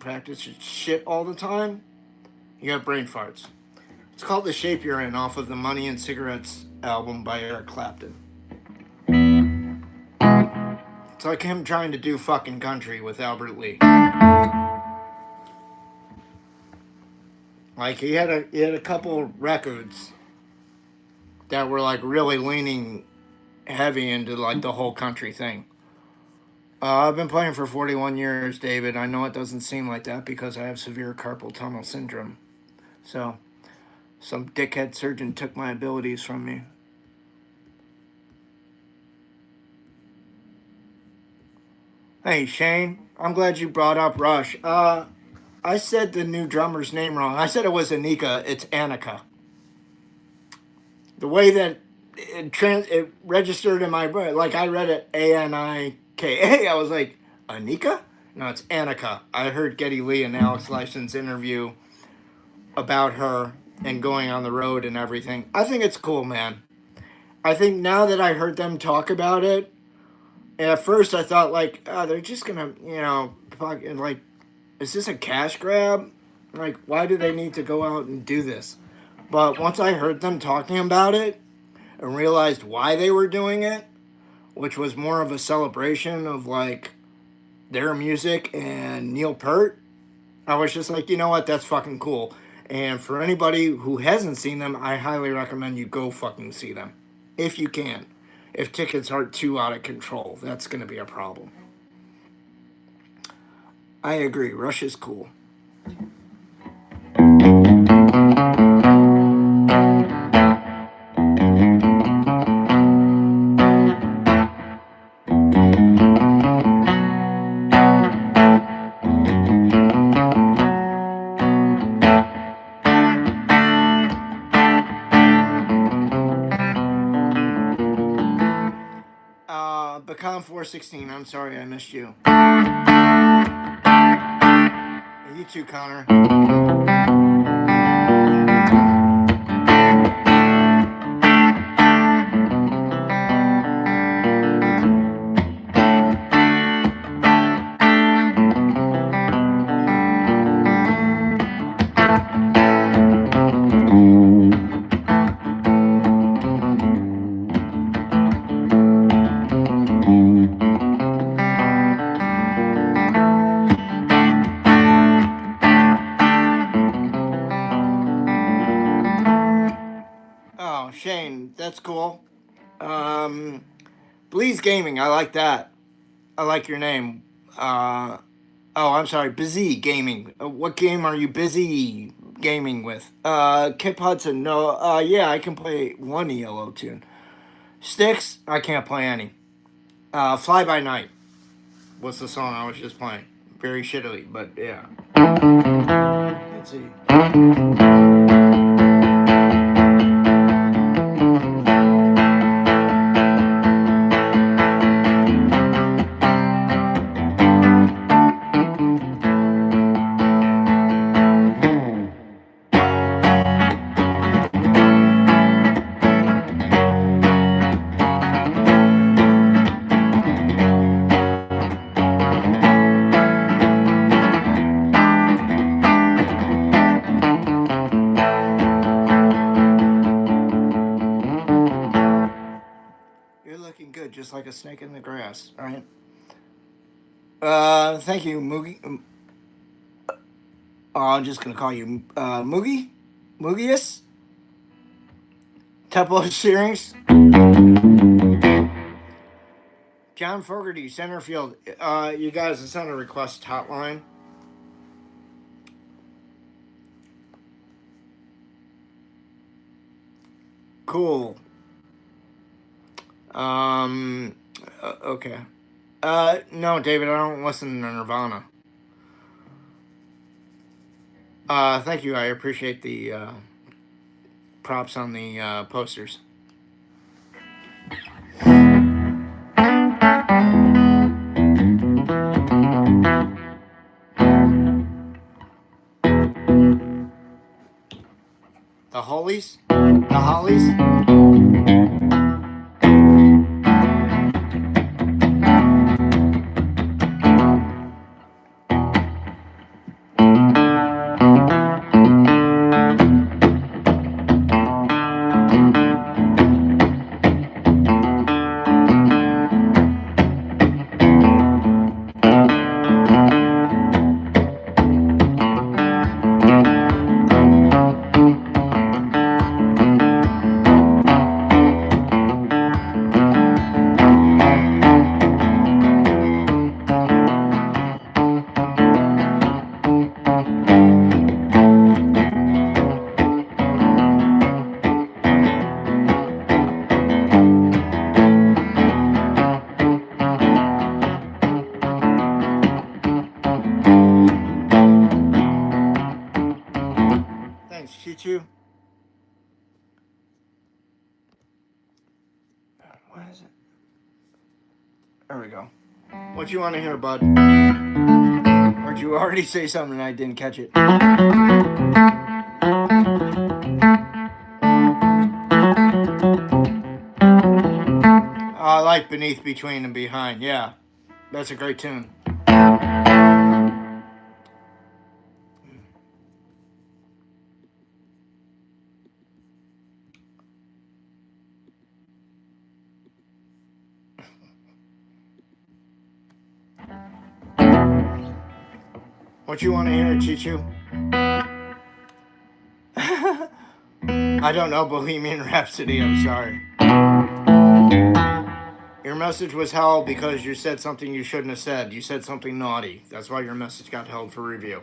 Practice your shit all the time, you got brain farts. It's called The Shape You're In off of the Money and Cigarettes album by Eric Clapton. It's like him trying to do fucking country with Albert Lee. Like he had a couple records that were like really leaning heavy into like the whole country thing. I've been playing for 41 years, David. I know it doesn't seem like that because I have severe carpal tunnel syndrome. So, some dickhead surgeon took my abilities from me. Hey, Shane, I'm glad you brought up Rush. I said the new drummer's name wrong. I said it was Anika. It's Annika. The way that it registered in my brain, like I read it Anika. I was like, Anika? No, it's Annika. I heard Geddy Lee and Alex Lifeson's interview about her and going on the road and everything. I think it's cool, man. I think now that I heard them talk about it, and at first I thought like, oh, they're just gonna, fucking like, is this a cash grab? Like, why do they need to go out and do this? But once I heard them talking about it and realized why they were doing it, which was more of a celebration of like their music and Neil Peart, I was just like, you know what, that's fucking cool. And for anybody who hasn't seen them, I highly recommend you go fucking see them. If you can. If tickets aren't too out of control, that's going to be a problem. I agree, Rush is cool. Bacon 416, I'm sorry I missed you. You too, Connor. That's cool. Bleeze Gaming, I like that. I like your name. I'm sorry, Busy Gaming. What game are you busy gaming with? Kip Hudson, no. Yeah, I can play one ELO tune. Sticks, I can't play any. Fly By Night. What's the song I was just playing? Very shittily, but yeah. Let's see. like a snake in the grass. All right. Thank you, Moogie. I'm just gonna call you Moogie, Moogius. Couple of shearings. John Fogerty, center field. You guys, it's on a request hotline. Cool. Okay. No, David, I don't listen to Nirvana. Thank you. I appreciate the props on the posters. The Hollies? The Hollies? Chichu. What is it? There we go. What you want to hear, bud? Or did you already say something and I didn't catch it? I like Beneath, Between, and Behind. Yeah, that's a great tune. What you want to hear, Chichu? I don't know Bohemian Rhapsody, I'm sorry. Your message was held because you said something you shouldn't have said. You said something naughty. That's why your message got held for review.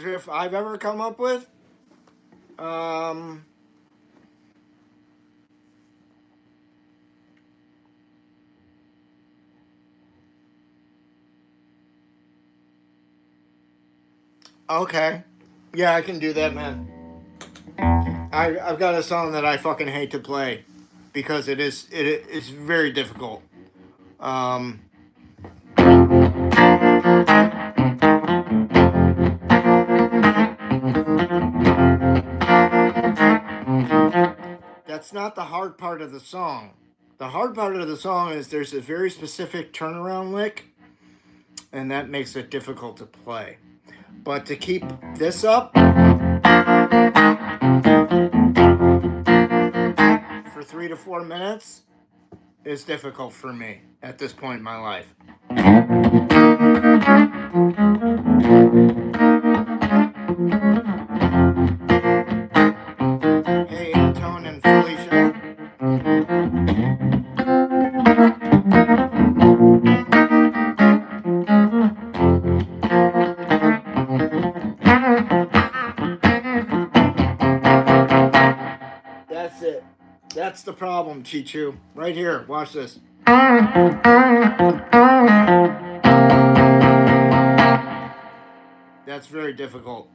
Riff I've ever come up with. Okay. Yeah, I can do that, man. I've got a song that I fucking hate to play because it is very difficult. That's not the hard part of the song. The hard part of the song is there's a very specific turnaround lick, and that makes it difficult to play. But to keep this up for 3 to 4 minutes is difficult for me at this point in my life. Hey, Anton and Felicia. That's it. That's the problem, Chichu. Right here. Watch this. That's very difficult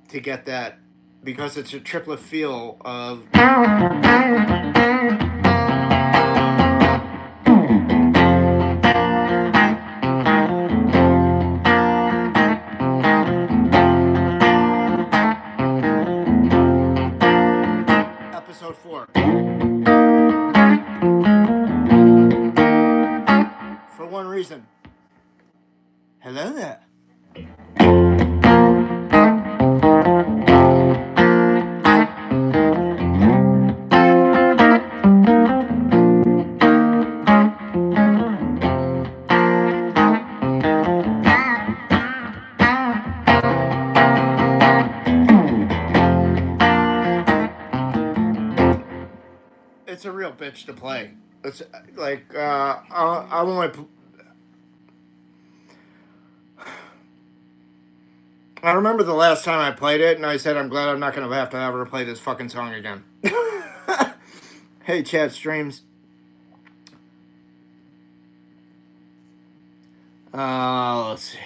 to get that because it's a triplet feel of. Episode 4. For one reason. Hello there. It's a real bitch to play. It's like I want to. I remember the last time I played it, and I said I'm glad I'm not going to have to ever play this fucking song again. Hey, chat streams. Let's see.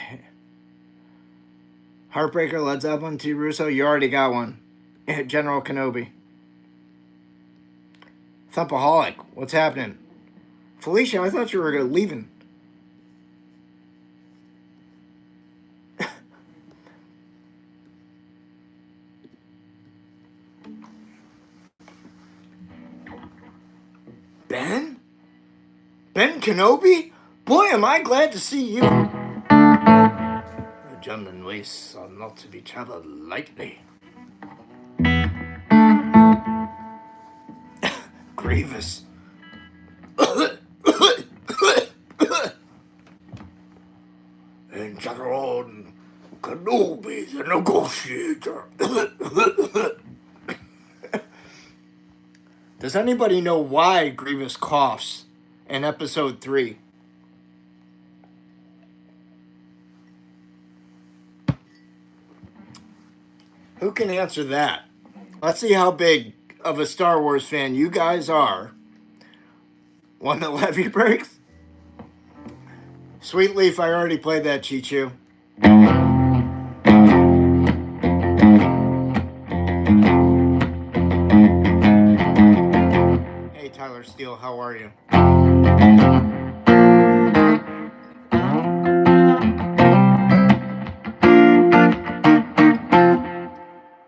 Heartbreaker, Led Zeppelin, T. Russo. You already got one. General Kenobi. Thumpaholic. What's happening? Felicia, I thought you were leaving. Ben? Ben Kenobi? Boy, am I glad to see you. The German wastes are not to be traveled lightly. Grievous. And General Kenobi, the negotiator. Does anybody know why Grievous coughs in episode 3? Who can answer that? Let's see how big of a Star Wars fan you guys are. Want the levy breaks? Sweet Leaf, I already played that, Chichu. Hey, Tyler Steele, how are you?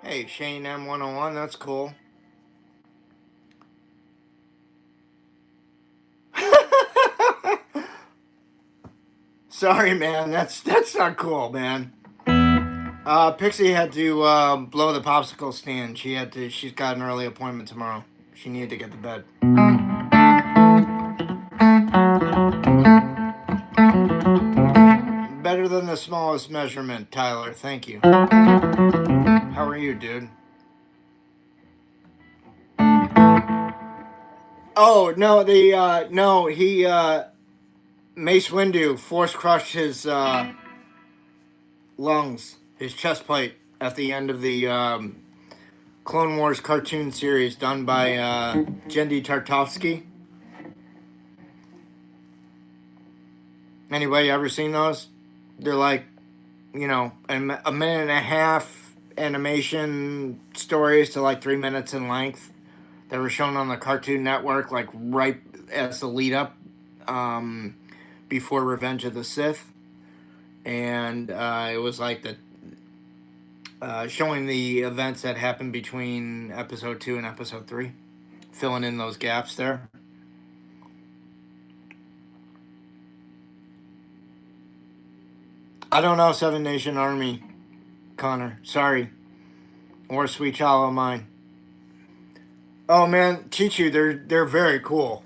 Hey, Shane M101, that's cool. Sorry, man. That's not cool, man. Pixie had to blow the popsicle stand. She's got an early appointment tomorrow. She needed to get to bed. Better than the smallest measurement, Tyler. Thank you. How are you, dude? Oh, no, he Mace Windu force crushed his lungs, his chest plate at the end of the Clone Wars cartoon series done by Genndy Tartakovsky. Anyway, you ever seen those? They're like, you know, a minute and a half animation stories to like 3 minutes in length. They were shown on the Cartoon Network, like right as the lead up before Revenge of the Sith. And it was like showing the events that happened between episode 2 and episode 3, filling in those gaps there. I don't know, Seven Nation Army, Connor. Sorry. Or Sweet Child of Mine. Oh man, Chichu, they're very cool.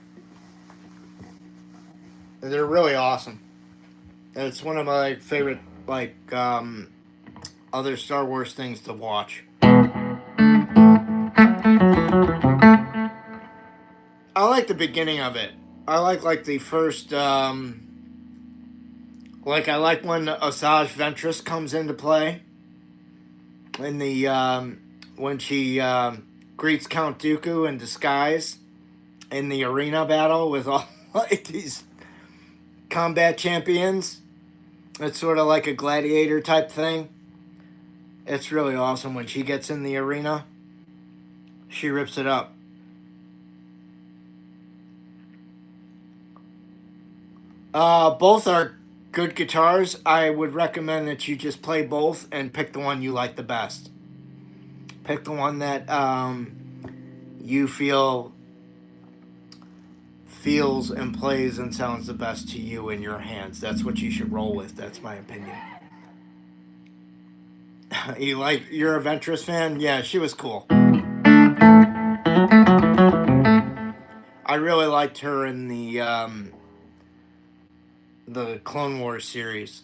They're really awesome. It's one of my favorite other Star Wars things to watch. I like the beginning of it. I like the first I like when Asajj Ventress comes into play in the when she greets Count Dooku in disguise in the arena battle with all like these combat champions. It's sort of like a gladiator type thing. It's really awesome when she gets in the arena. She rips it up. Both are good guitars. I would recommend that you just play both and pick the one you like the best. Pick the one that you feels and plays and sounds the best to you in your hands. That's what you should roll with. That's my opinion. You're a Ventress fan? Yeah, she was cool. I really liked her in the Clone Wars series.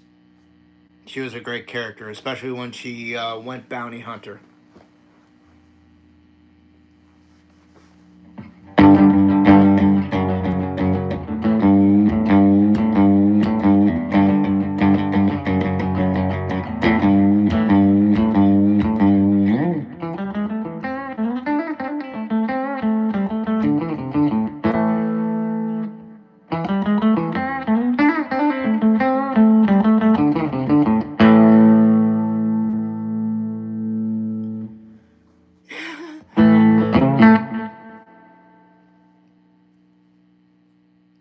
She was a great character, especially when she went bounty hunter.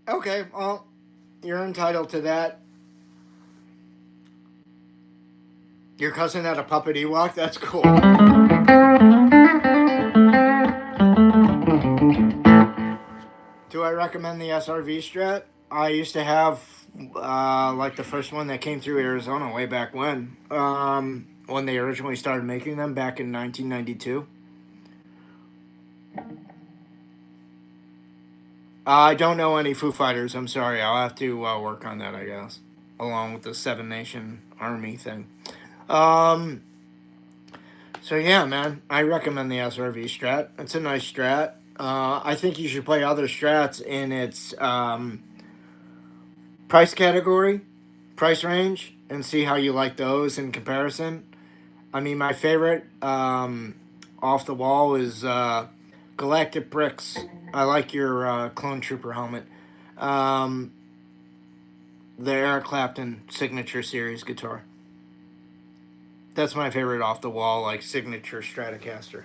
Okay, well, you're entitled to that. Your cousin had a puppet Ewok? That's cool. Do I recommend the SRV Strat? I used to have like the first one that came through Arizona way back when they originally started making them back in 1992. I don't know any Foo Fighters. I'm sorry. I'll have to work on that, I guess, along with the Seven Nation Army thing. So yeah, man, I recommend the SRV Strat. It's a nice Strat. I think you should play other Strats in its price category, price range, and see how you like those in comparison. I mean, my favorite off the wall is Galactic Bricks. I like your Clone Trooper helmet. The Eric Clapton signature series guitar. That's my favorite off the wall, like signature Stratocaster.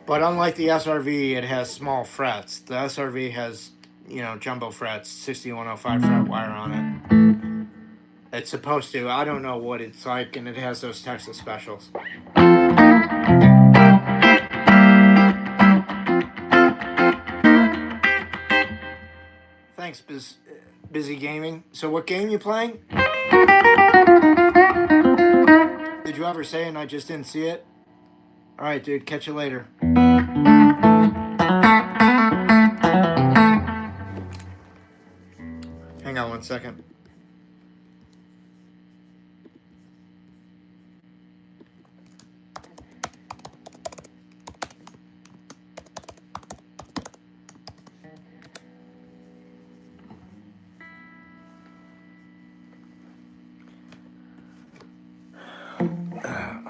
But unlike the SRV, it has small frets. The SRV has, jumbo frets, 6105 fret wire on it. It's supposed to. I don't know what it's like, and it has those Texas specials. Thanks, Busy Gaming. So what game you playing? Did you ever say and I just didn't see it? Alright, dude. Catch you later. Hang on 1 second.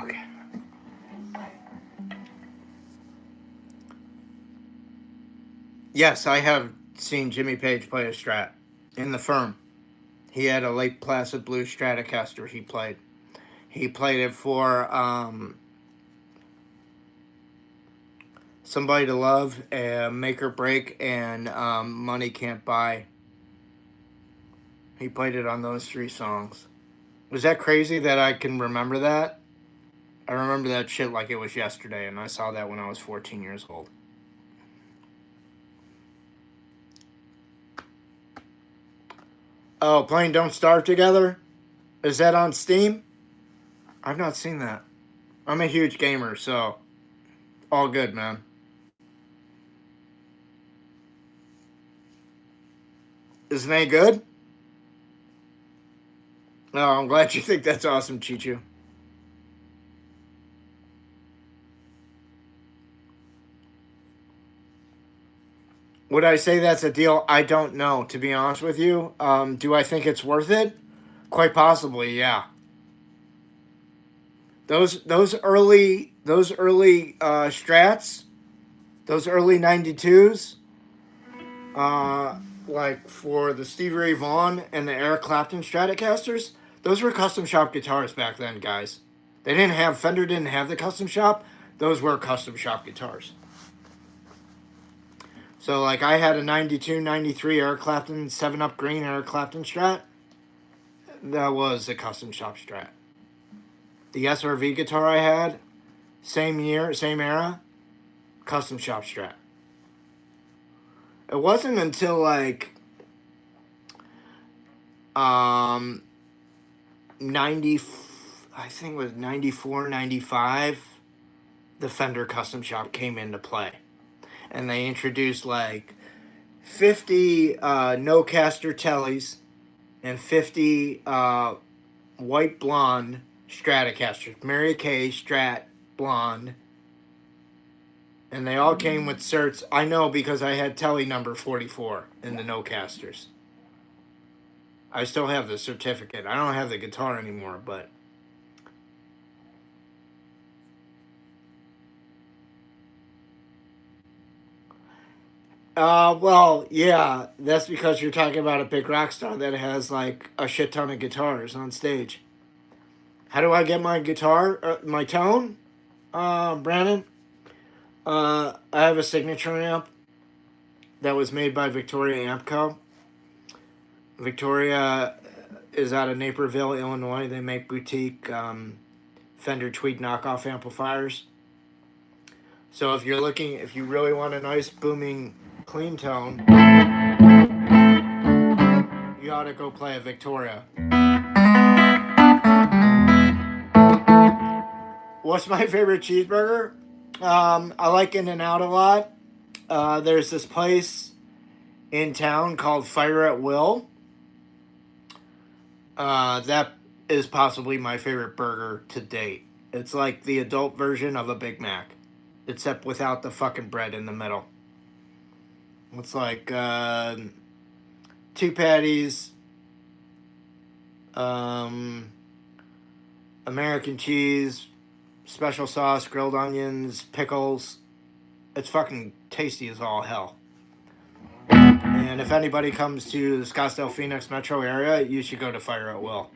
Okay. Yes, I have seen Jimmy Page play a Strat in the Firm. He had a Lake Placid Blue Stratocaster he played. He played it for Somebody to Love, Make or Break, and Money Can't Buy. He played it on those 3 songs. Was that crazy that I can remember that? I remember that shit like it was yesterday, and I saw that when I was 14 years old. Oh, playing Don't Starve Together? Is that on Steam? I've not seen that. I'm a huge gamer, so all good, man. Isn't it good? No, I'm glad you think that's awesome, Chichu. Would I say that's a deal? I don't know, to be honest with you. Do I think it's worth it? Quite possibly, yeah. Those early Strats, those early 92s, like for the Stevie Ray Vaughan and the Eric Clapton Stratocasters, those were custom shop guitars back then, guys. They didn't have, Fender didn't have the custom shop. Those were custom shop guitars. So like I had a 92, 93 Eric Clapton 7-Up Green Eric Clapton Strat. That was a custom shop Strat. The SRV guitar I had, same year, same era, custom shop Strat. It wasn't until like 90, I think it was 94, 95, the Fender custom shop came into play. And they introduced like 50 no-caster tellies and 50 white blonde Stratocasters. Mary Kay Strat blonde. And they all came with certs. I know because I had telly number 44 in the no-casters. I still have the certificate. I don't have the guitar anymore, but... well, yeah, that's because you're talking about a big rock star that has like a shit ton of guitars on stage. How do I get my guitar, my tone, Brandon? I have a signature amp that was made by Victoria Amp Co. Victoria is out of Naperville, Illinois. They make boutique Fender Tweed knockoff amplifiers. So if you really want a nice booming clean tone, you ought to go play a Victoria. What's my favorite cheeseburger? I like In-N-Out a lot. There's this place in town called Fire at Will. That is possibly my favorite burger to date. It's like the adult version of a Big Mac, except without the fucking bread in the middle. It's like 2 patties, American cheese, special sauce, grilled onions, pickles. It's fucking tasty as all hell. And if anybody comes to the Scottsdale, Phoenix metro area, you should go to Fire at Will.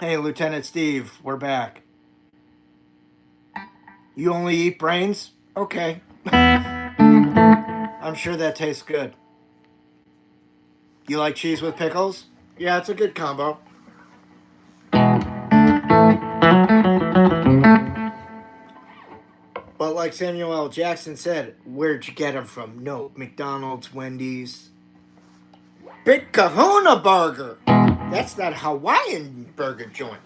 Hey, Lieutenant Steve, we're back. You only eat brains? Okay. I'm sure that tastes good. You like cheese with pickles? Yeah, it's a good combo. But like Samuel L. Jackson said, where'd you get them from? No, McDonald's, Wendy's. Big Kahuna Burger. That's that Hawaiian burger joint.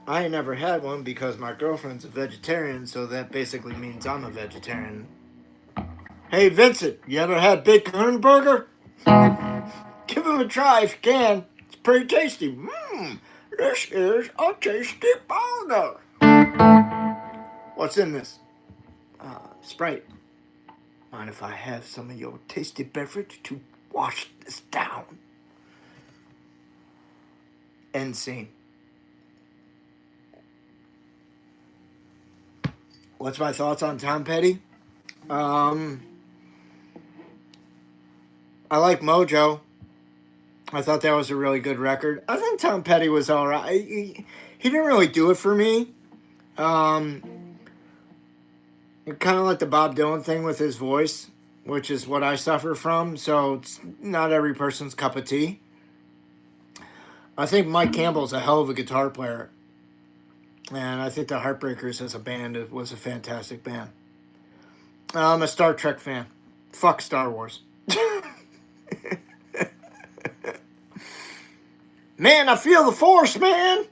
I ain't never had one because my girlfriend's a vegetarian, so that basically means I'm a vegetarian. Hey, Vincent, you ever had Big Kahuna Burger? Give him a try if you can. It's pretty tasty. This is a tasty burger. What's in this? Sprite. Mind if I have some of your tasty beverage to wash this down? End scene. What's my thoughts on Tom Petty? I like Mojo. I thought that was a really good record. I think Tom Petty was all right. He didn't really do it for me. Kind of like the Bob Dylan thing with his voice, which is what I suffer from. So it's not every person's cup of tea. I think Mike Campbell's a hell of a guitar player. And I think the Heartbreakers as a band was a fantastic band. I'm a Star Trek fan. Fuck Star Wars. Man, I feel the force, man.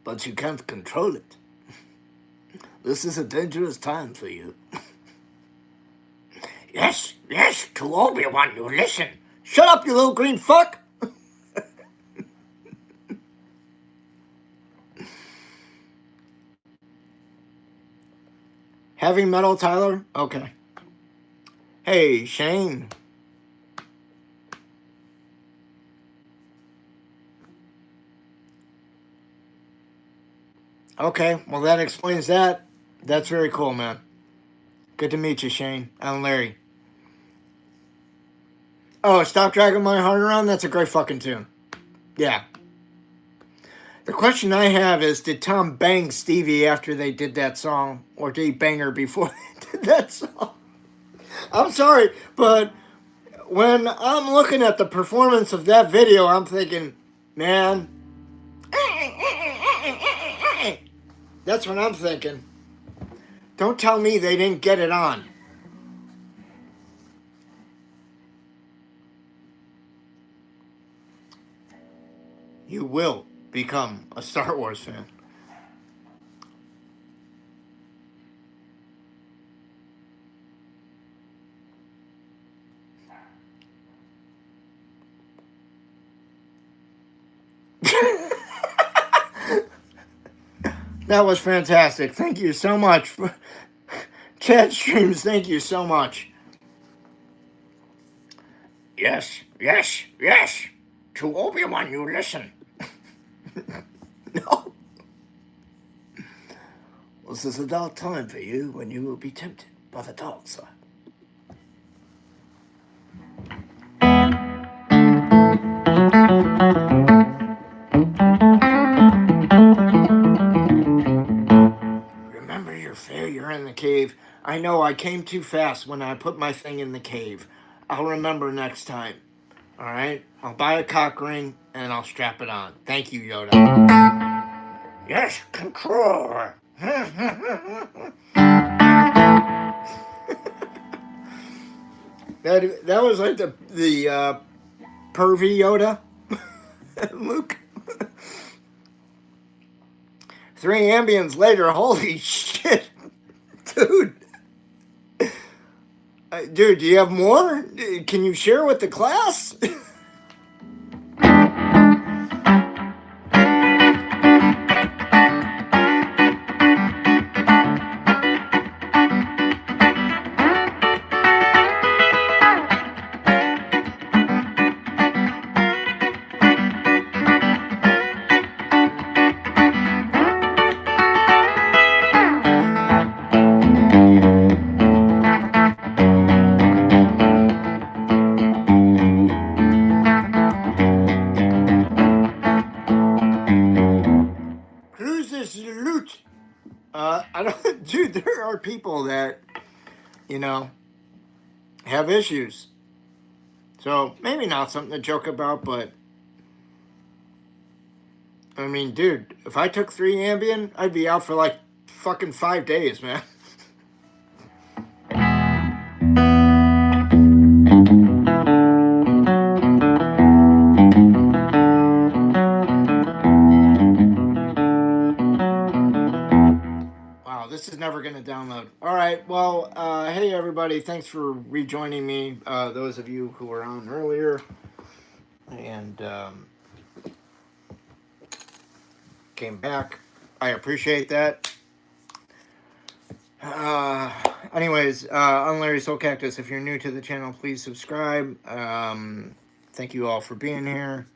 But you can't control it. This is a dangerous time for you. Yes, to Obi-Wan, you listen. Shut up, you little green fuck. Heavy metal, Tyler? Okay. Hey, Shane. Okay, well that explains that. That's very cool, man. Good to meet you, Shane. I'm Larry. Oh, Stop Dragging My Heart Around? That's a great fucking tune. Yeah. The question I have is, did Tom bang Stevie after they did that song? Or did he bang her before they did that song? I'm sorry, but when I'm looking at the performance of that video, I'm thinking, man, that's what I'm thinking. Don't tell me they didn't get it on. You will become a Star Wars fan. That was fantastic. Thank you so much. Chat streams, thank you so much. Yes, yes, yes. To Obi-Wan you listen. No. This is a dark time for you when you will be tempted by the dark side. Remember your failure in the cave. I know I came too fast when I put my thing in the cave. I'll remember next time. Alright? I'll buy a cock ring and I'll strap it on. Thank you, Yoda. Yes, control. That was like the pervy Yoda. Luke. 3 ambience later, holy shit. Dude. Dude, do you have more? Can you share with the class? I don't, dude, there are people that, you know, have issues. So maybe not something to joke about, but I mean, dude, if I took 3 Ambien, I'd be out for like fucking 5 days, man. This is never going to download. All right. Well, hey, everybody. Thanks for rejoining me. Those of you who were on earlier. And came back. I appreciate that. Anyways, I'm Larry Soulcactus. If you're new to the channel, please subscribe. Thank you all for being here.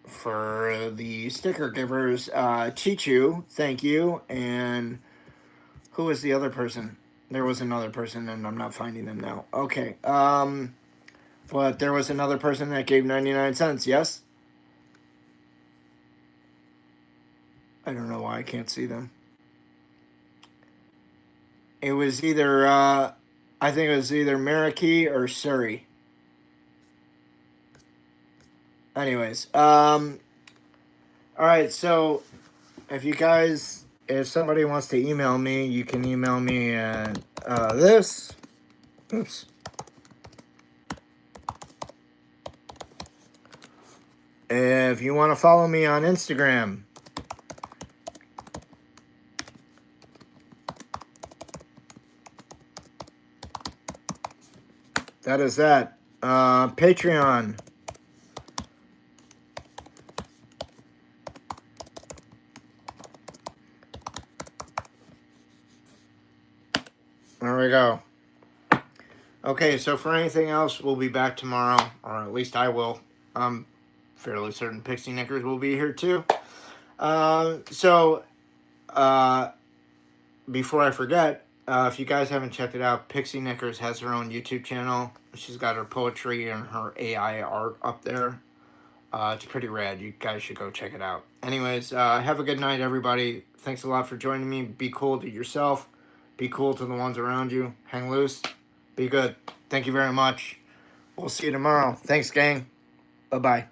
For the sticker givers, Chichu, thank you. And who was the other person? There was another person, and I'm not finding them now. Okay. But there was another person that gave 99 cents, yes? I don't know why I can't see them. It was either, I think it was either Marikey or Surrey. Anyways, all right, so if somebody wants to email me, you can email me at this. Oops. If you want to follow me on Instagram, that is that. Patreon. There we go. Okay, so for anything else, we'll be back tomorrow, or at least I will. I'm fairly certain Pixie Knickers will be here too. So, before I forget, if you guys haven't checked it out, Pixie Knickers has her own YouTube channel. She's got her poetry and her AI art up there. It's pretty rad. You guys should go check it out. Anyways, have a good night, everybody. Thanks a lot for joining me. Be cool to yourself. Be cool to the ones around you. Hang loose. Be good. Thank you very much. We'll see you tomorrow. Thanks, gang. Bye-bye.